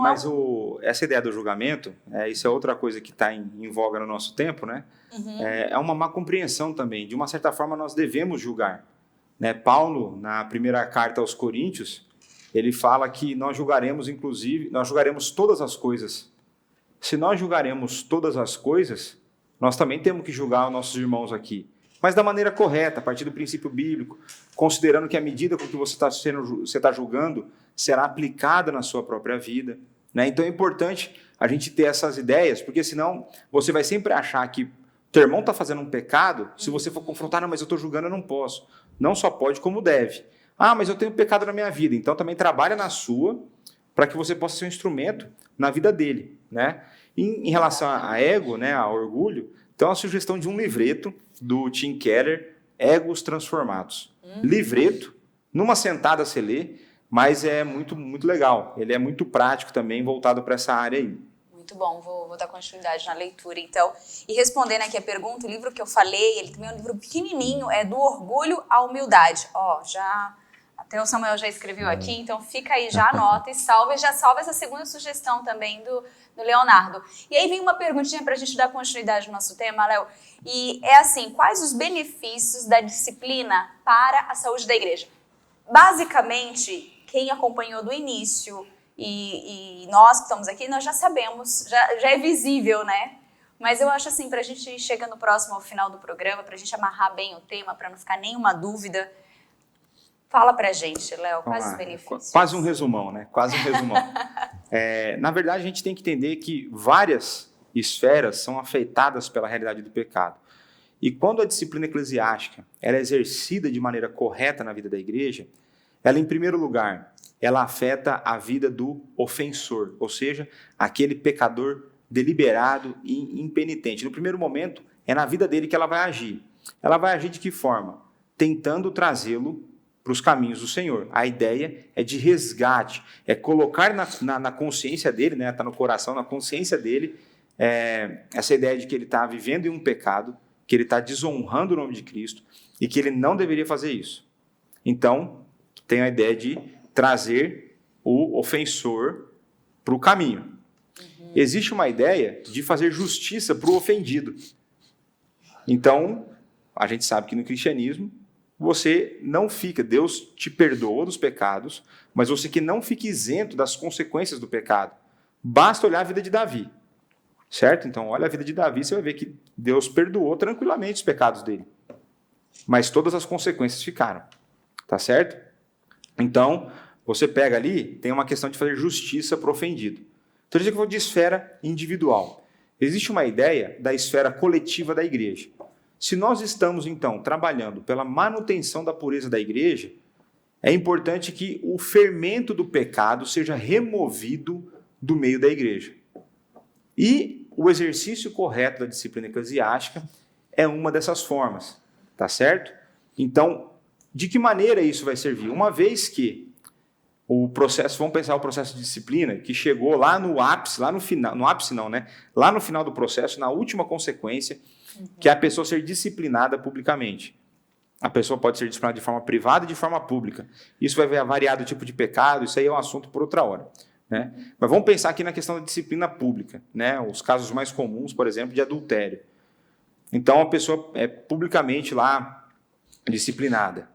mas essa ideia do julgamento, isso é outra coisa que está em voga no nosso tempo, né? É uma má compreensão também. De uma certa forma, nós devemos julgar. Né? Paulo, na primeira carta aos Coríntios, ele fala que nós julgaremos todas as coisas. Se nós julgaremos todas as coisas, nós também temos que julgar os nossos irmãos aqui. Mas da maneira correta, a partir do princípio bíblico, considerando que a medida com que você está julgando será aplicada na sua própria vida. Né? Então é importante a gente ter essas ideias, porque senão você vai sempre achar que teu irmão está fazendo um pecado, se você for confrontar, não, mas eu estou julgando, eu não posso. Não só pode, como deve. Ah, mas eu tenho pecado na minha vida, então também trabalha na sua, para que você possa ser um instrumento na vida dele. Né? Em relação a ego, né, a orgulho, então a sugestão de um livreto do Tim Keller, Egos Transformados. Livreto, numa sentada você lê, mas é muito, muito legal. Ele é muito prático também, voltado para essa área aí. Muito bom, vou dar continuidade na leitura, então. E respondendo aqui a pergunta, o livro que eu falei, ele também é um livro pequenininho, é Do Orgulho à Humildade. Até o Samuel já escreveu aqui, então fica aí, já anota e já salva essa segunda sugestão também do Leonardo. E aí vem uma perguntinha para a gente dar continuidade no nosso tema, Léo, e é assim, quais os benefícios da disciplina para a saúde da igreja? Basicamente, quem acompanhou do início e nós que estamos aqui, nós já sabemos, já é visível, né? Mas eu acho assim, para a gente chegar no próximo, ao final do programa, para a gente amarrar bem o tema, para não ficar nenhuma dúvida, fala pra gente, Léo, quais os benefícios? Quase um resumão, né? Quase um resumão. Na verdade, a gente tem que entender que várias esferas são afetadas pela realidade do pecado. E quando a disciplina eclesiástica ela é exercida de maneira correta na vida da igreja, ela, em primeiro lugar, ela afeta a vida do ofensor, ou seja, aquele pecador deliberado e impenitente. No primeiro momento, é na vida dele que ela vai agir. Ela vai agir de que forma? Tentando trazê-lo para os caminhos do Senhor. A ideia é de resgate, é colocar na consciência dele, né, tá no coração, na consciência dele, essa ideia de que ele está vivendo em um pecado, que ele está desonrando o nome de Cristo e que ele não deveria fazer isso. Então, tem a ideia de trazer o ofensor para o caminho. Existe uma ideia de fazer justiça para o ofendido. Então, a gente sabe que no cristianismo, você não fica, Deus te perdoa dos pecados, mas você que não fique isento das consequências do pecado. Basta olhar a vida de Davi, certo? Então, olha a vida de Davi, você vai ver que Deus perdoou tranquilamente os pecados dele. Mas todas as consequências ficaram, tá certo? Então, você pega ali, tem uma questão de fazer justiça para o ofendido. Então, eu vou de esfera individual. Existe uma ideia da esfera coletiva da igreja. Se nós estamos, então, trabalhando pela manutenção da pureza da igreja, é importante que o fermento do pecado seja removido do meio da igreja. E o exercício correto da disciplina eclesiástica é uma dessas formas, tá certo? Então, de que maneira isso vai servir? Uma vez que o processo, vamos pensar o processo de disciplina, que chegou lá no ápice, lá no final, no ápice não, né? Lá no final do processo, na última consequência, que é a pessoa ser disciplinada publicamente. A pessoa pode ser disciplinada de forma privada e de forma pública. Isso vai variar do tipo de pecado, isso aí é um assunto por outra hora, né? Mas vamos pensar aqui na questão da disciplina pública, né? Os casos mais comuns, por exemplo, de adultério. Então, a pessoa é publicamente lá disciplinada.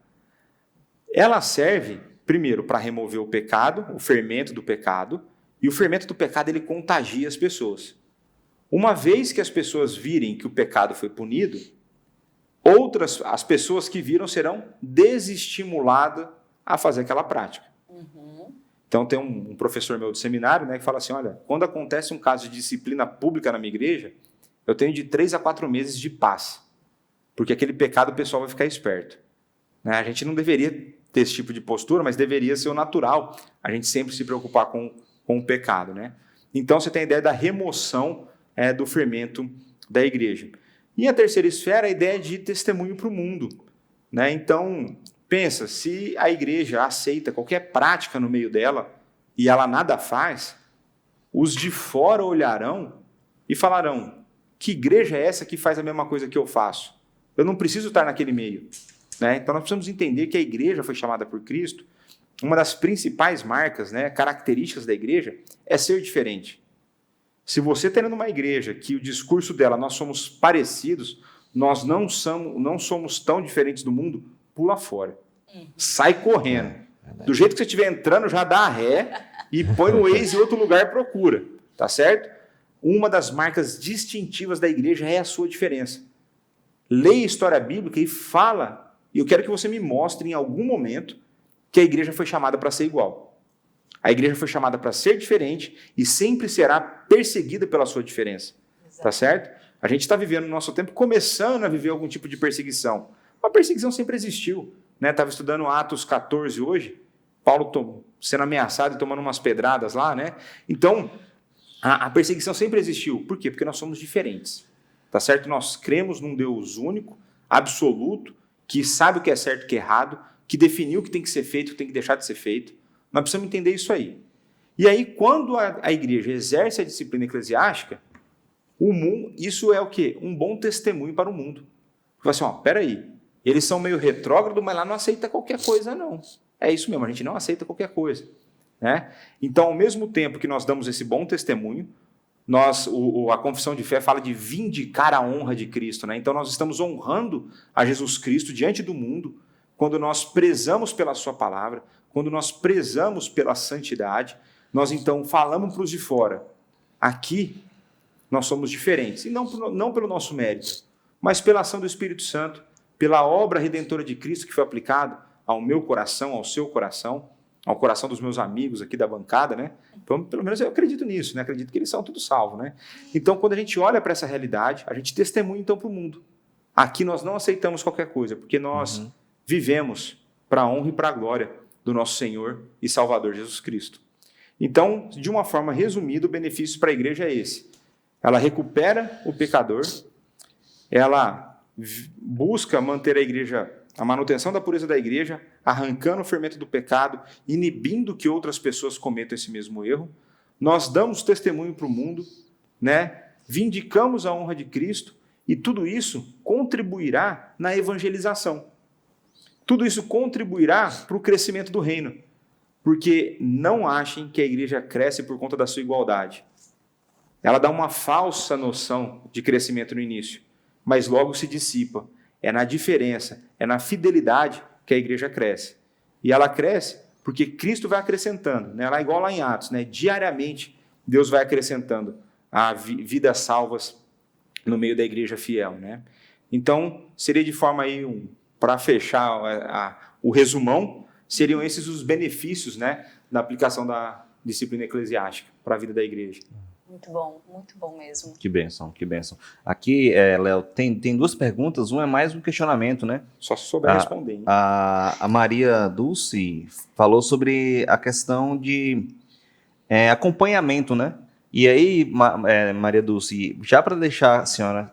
Ela serve, primeiro, para remover o pecado, o fermento do pecado, e o fermento do pecado ele contagia as pessoas. Uma vez que as pessoas virem que o pecado foi punido, as pessoas que viram serão desestimuladas a fazer aquela prática. Então, tem um professor meu do seminário, né, que fala assim, olha, quando acontece um caso de disciplina pública na minha igreja, eu tenho de 3 a 4 meses de paz, porque aquele pecado o pessoal vai ficar esperto. Né? A gente não deveria ter esse tipo de postura, mas deveria ser o natural, a gente sempre se preocupar com o pecado. Né? Então, você tem a ideia da remoção do fermento da igreja. E a terceira esfera, a ideia de testemunho para o mundo. Né? Então, pensa, se a igreja aceita qualquer prática no meio dela e ela nada faz, os de fora olharão e falarão, que igreja é essa que faz a mesma coisa que eu faço? Eu não preciso estar naquele meio. Né? Então, nós precisamos entender que a igreja foi chamada por Cristo. Uma das principais marcas, né, características da igreja, é ser diferente. Se você está numa igreja que o discurso dela, nós somos parecidos, nós não somos tão diferentes do mundo, pula fora. Sai correndo. Do jeito que você estiver entrando, já dá a ré e põe no Waze em outro lugar e procura. Tá certo? Uma das marcas distintivas da igreja é a sua diferença. Leia a história bíblica e fala, e eu quero que você me mostre em algum momento que a igreja foi chamada para ser igual. A igreja foi chamada para ser diferente e sempre será perseguida pela sua diferença. Exato. Tá certo? A gente está vivendo no nosso tempo, começando a viver algum tipo de perseguição. A perseguição sempre existiu. Estava estudando Atos 14 hoje, Paulo sendo ameaçado e tomando umas pedradas lá. Né? Então, a perseguição sempre existiu. Por quê? Porque nós somos diferentes. Tá certo? Nós cremos num Deus único, absoluto, que sabe o que é certo e o que é errado, que definiu o que tem que ser feito e o que tem que deixar de ser feito. Nós precisamos entender isso aí. E aí, quando a igreja exerce a disciplina eclesiástica, isso é o quê? Um bom testemunho para o mundo. Porque assim, peraí, eles são meio retrógrados, mas lá não aceita qualquer coisa, não. É isso mesmo, a gente não aceita qualquer coisa. Né? Então, ao mesmo tempo que nós damos esse bom testemunho, a confissão de fé fala de vindicar a honra de Cristo. Né? Então, nós estamos honrando a Jesus Cristo diante do mundo, quando nós prezamos pela sua palavra, quando nós prezamos pela santidade, nós então falamos para os de fora, aqui nós somos diferentes, e não pelo nosso mérito, mas pela ação do Espírito Santo, pela obra redentora de Cristo que foi aplicado ao meu coração, ao seu coração, ao coração dos meus amigos aqui da bancada, né? Então, pelo menos eu acredito nisso, né? Acredito que eles são todos salvos, né? Então, quando a gente olha para essa realidade, a gente testemunha então para o mundo. Aqui nós não aceitamos qualquer coisa, porque nós vivemos para a honra e para a glória do nosso Senhor e Salvador Jesus Cristo. Então, de uma forma resumida, o benefício para a igreja é esse. Ela recupera o pecador, ela busca manter a manutenção da pureza da igreja, arrancando o fermento do pecado, inibindo que outras pessoas cometam esse mesmo erro. Nós damos testemunho para o mundo, né? Vindicamos a honra de Cristo, e tudo isso contribuirá na evangelização. Tudo isso contribuirá para o crescimento do reino, porque não achem que a igreja cresce por conta da sua igualdade. Ela dá uma falsa noção de crescimento no início, mas logo se dissipa. é na diferença, é na fidelidade que a igreja cresce. E ela cresce porque Cristo vai acrescentando, né? Ela é igual lá em Atos, né? Diariamente Deus vai acrescentando a vidas salvas no meio da igreja fiel, né? Então, seria de forma aí, para fechar o resumão, seriam esses os benefícios, né, da aplicação da disciplina eclesiástica para a vida da igreja. Muito bom mesmo. Que bênção, que bênção. Aqui, Léo, tem duas perguntas, uma é mais um questionamento, né? Só se souber responder. Hein? A Maria Dulce falou sobre a questão de acompanhamento, né? E aí, Maria Dulce, já para deixar a senhora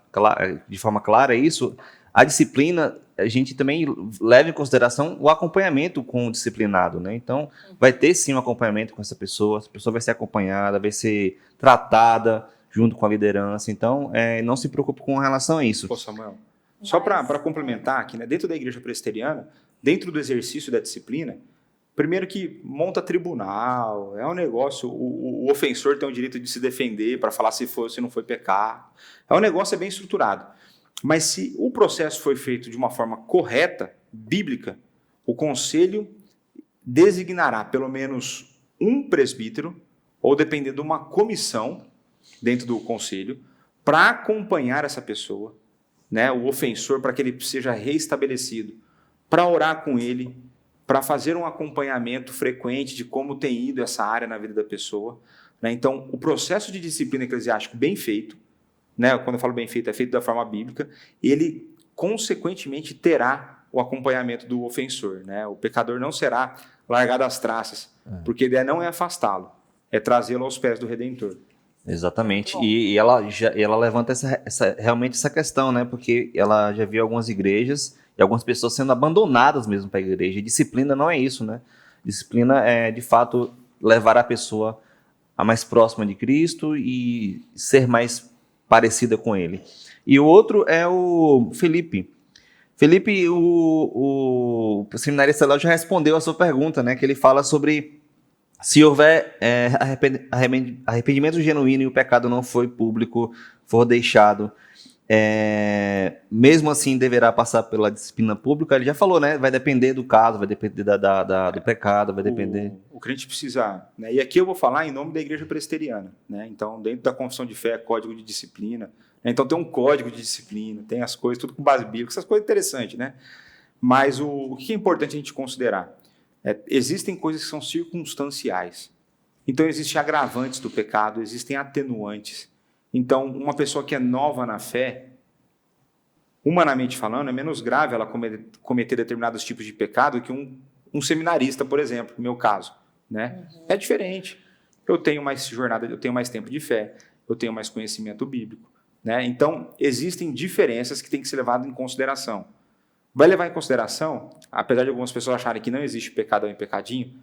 de forma clara isso, a disciplina, a gente também leva em consideração o acompanhamento com o disciplinado, né? Então, vai ter sim um acompanhamento com essa pessoa vai ser acompanhada, vai ser tratada junto com a liderança. Então, não se preocupe com relação a isso. Pô, Samuel, só para complementar aqui, né? Dentro da igreja presbiteriana, dentro do exercício da disciplina, primeiro que monta tribunal, é um negócio, o ofensor tem o direito de se defender para falar se não foi pecado. É um negócio bem estruturado. Mas se o processo foi feito de uma forma correta, bíblica, o conselho designará pelo menos um presbítero, ou dependendo de uma comissão dentro do conselho, para acompanhar essa pessoa, né, o ofensor, para que ele seja reestabelecido, para orar com ele, para fazer um acompanhamento frequente de como tem ido essa área na vida da pessoa. Né? Então, o processo de disciplina eclesiástica bem feito, né, quando eu falo bem feito, é feito da forma bíblica, ele, consequentemente, terá o acompanhamento do ofensor. Né? O pecador não será largado às traças, porque a ideia não é afastá-lo, é trazê-lo aos pés do Redentor. Exatamente, e ela levanta realmente essa questão, né? Porque ela já viu algumas igrejas e algumas pessoas sendo abandonadas mesmo para a igreja. E disciplina não é isso, né? Disciplina é, de fato, levar a pessoa a mais próxima de Cristo e ser mais parecida com ele. E o outro é o Felipe. Felipe, o seminarista Léo já respondeu a sua pergunta, né? Que ele fala sobre se houver arrependimento genuíno e o pecado não foi público, for deixado, mesmo assim deverá passar pela disciplina pública. Ele já falou, né? Vai depender do caso, vai depender do pecado, vai depender... O crente precisa... Né? E aqui eu vou falar em nome da igreja presbiteriana. Né? Então, dentro da confissão de fé, código de disciplina. Né? Então, tem um código de disciplina, tem as coisas, tudo com base bíblica, essas coisas interessantes, né? Mas o que é importante a gente considerar? Existem coisas que são circunstanciais. Então, existem agravantes do pecado, existem atenuantes. Então, uma pessoa que é nova na fé, humanamente falando, é menos grave ela cometer determinados tipos de pecado que um seminarista, por exemplo, no meu caso. Né? É diferente. Eu tenho mais jornada, eu tenho mais tempo de fé, eu tenho mais conhecimento bíblico. Né? Então, existem diferenças que têm que ser levadas em consideração. Vai levar em consideração, apesar de algumas pessoas acharem que não existe pecadão e pecadinho,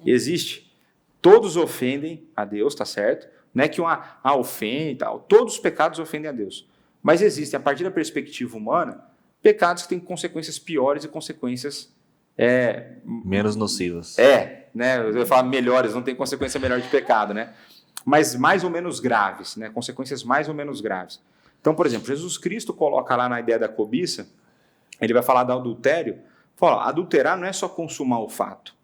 existe. Todos ofendem a Deus, tá certo? Não é que ofende e tal. Todos os pecados ofendem a Deus. Mas existem, a partir da perspectiva humana, pecados que têm consequências piores e consequências... menos nocivas. Né? Eu ia falar melhores, não tem consequência melhor de pecado, né? Mas mais ou menos graves, né? Consequências mais ou menos graves. Então, por exemplo, Jesus Cristo coloca lá na ideia da cobiça, ele vai falar do adultério, fala, adulterar não é só consumar o fato.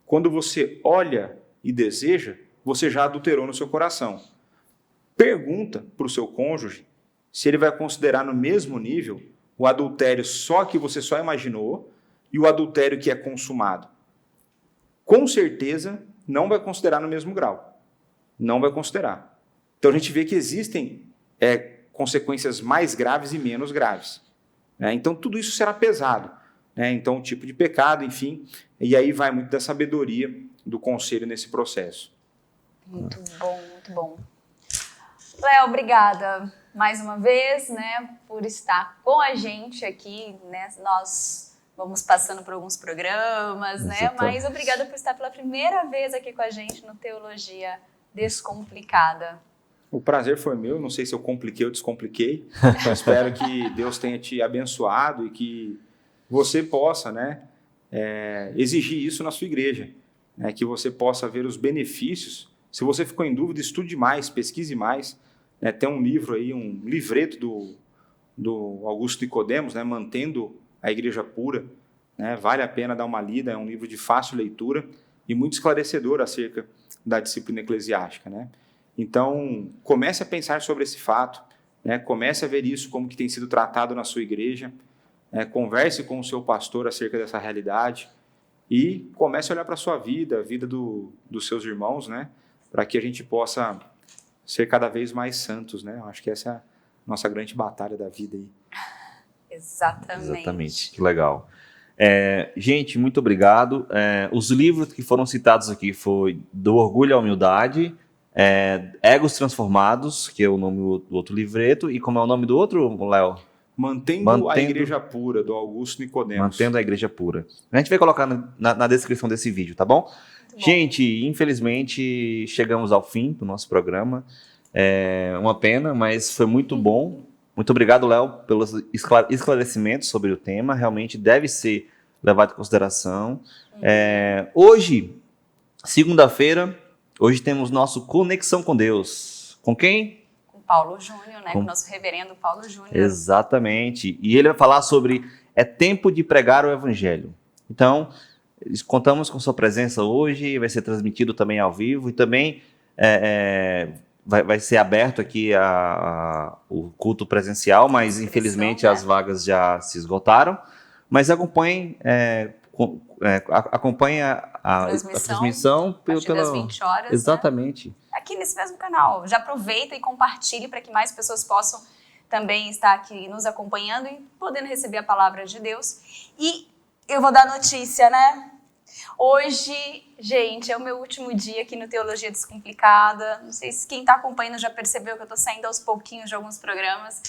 Quando você olha e deseja, você já adulterou no seu coração. Pergunta para o seu cônjuge se ele vai considerar no mesmo nível o adultério só que você só imaginou e o adultério que é consumado. Com certeza, não vai considerar no mesmo grau. Não vai considerar. Então, a gente vê que existem consequências mais graves e menos graves. Né? Então, tudo isso será pesado. Né? Então, o tipo de pecado, enfim, e aí vai muito da sabedoria do conselho nesse processo. Muito bom, muito bom. Léo, obrigada mais uma vez, né, por estar com a gente aqui, né? Nós vamos passando por alguns programas, né? Mas obrigada por estar pela primeira vez aqui com a gente no Teologia Descomplicada. O prazer foi meu, não sei se eu compliquei ou descompliquei. Eu espero que Deus tenha te abençoado e que você possa, né, exigir isso na sua igreja, né, que você possa ver os benefícios. Se você ficou em dúvida, estude mais, pesquise mais. Né, tem um livro aí, um livreto do Augusto Nicodemos, né, Mantendo a Igreja Pura, né, vale a pena dar uma lida, é um livro de fácil leitura e muito esclarecedor acerca da disciplina eclesiástica, né? Então, comece a pensar sobre esse fato, né, comece a ver isso como que tem sido tratado na sua igreja, converse com o seu pastor acerca dessa realidade e comece a olhar para a sua vida, a vida dos seus irmãos, né, para que a gente possa ser cada vez mais santos, né? Eu acho que essa é a nossa grande batalha da vida aí. Exatamente. Que legal. Gente, muito obrigado. Os livros que foram citados aqui foi Do Orgulho à Humildade, Egos Transformados, que é o nome do outro livreto, e como é o nome do outro, Léo? Mantendo a Igreja Pura, do Augusto Nicodemos. Mantendo a Igreja Pura. A gente vai colocar na descrição desse vídeo, tá bom? Gente, infelizmente chegamos ao fim do nosso programa. É uma pena, mas foi muito bom. Muito obrigado, Léo, pelos esclarecimentos sobre o tema. Realmente deve ser levado em consideração. Hoje, segunda-feira, hoje temos nosso Conexão com Deus. Com quem? Com Paulo Júnior, né? Com o nosso reverendo Paulo Júnior. Exatamente. E ele vai falar sobre tempo de pregar o Evangelho. Então, contamos com sua presença hoje, vai ser transmitido também ao vivo e também vai ser aberto aqui o culto presencial, mas infelizmente as vagas já se esgotaram. Mas acompanhe a transmissão pelas 20 horas. Exatamente. Né? Aqui nesse mesmo canal. Já aproveita e compartilhe para que mais pessoas possam também estar aqui nos acompanhando e podendo receber a palavra de Deus. E eu vou dar notícia, né? Hoje, gente, é o meu último dia aqui no Teologia Descomplicada. Não sei se quem está acompanhando já percebeu que eu estou saindo aos pouquinhos de alguns programas.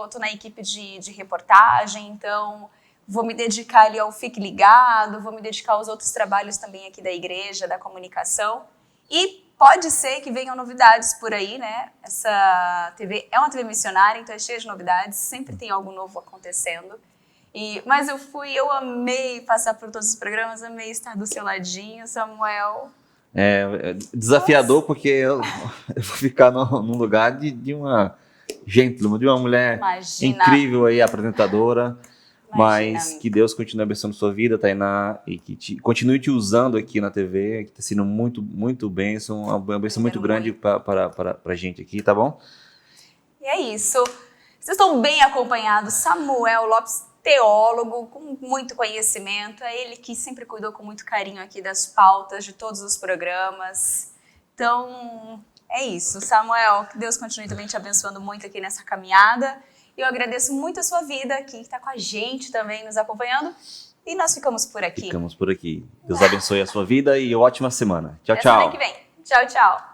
Tô na equipe de reportagem, então vou me dedicar ali ao Fique Ligado, vou me dedicar aos outros trabalhos também aqui da igreja, da comunicação. E pode ser que venham novidades por aí, né? Essa TV é uma TV missionária, então é cheia de novidades, sempre tem algo novo acontecendo. Mas eu amei passar por todos os programas, amei estar do seu ladinho, Samuel. É desafiador. Nossa. Porque eu vou ficar num lugar de uma gentleman, de uma mulher incrível aí, apresentadora. Mas que Deus continue abençoando sua vida, Tainá, e que continue te usando aqui na TV, que está sendo muito, muito bênção, uma bênção muito grande para a gente aqui, tá bom? E é isso. Vocês estão bem acompanhados. Samuel Lopes, teólogo, com muito conhecimento, é ele que sempre cuidou com muito carinho aqui das pautas de todos os programas. Então, é isso. Samuel, que Deus continue também te abençoando muito aqui nessa caminhada. E eu agradeço muito a sua vida aqui, que está com a gente também, nos acompanhando. E nós ficamos por aqui. Ficamos por aqui. Deus abençoe a sua vida e ótima semana. Tchau, tchau. Até semana que vem. Tchau, tchau.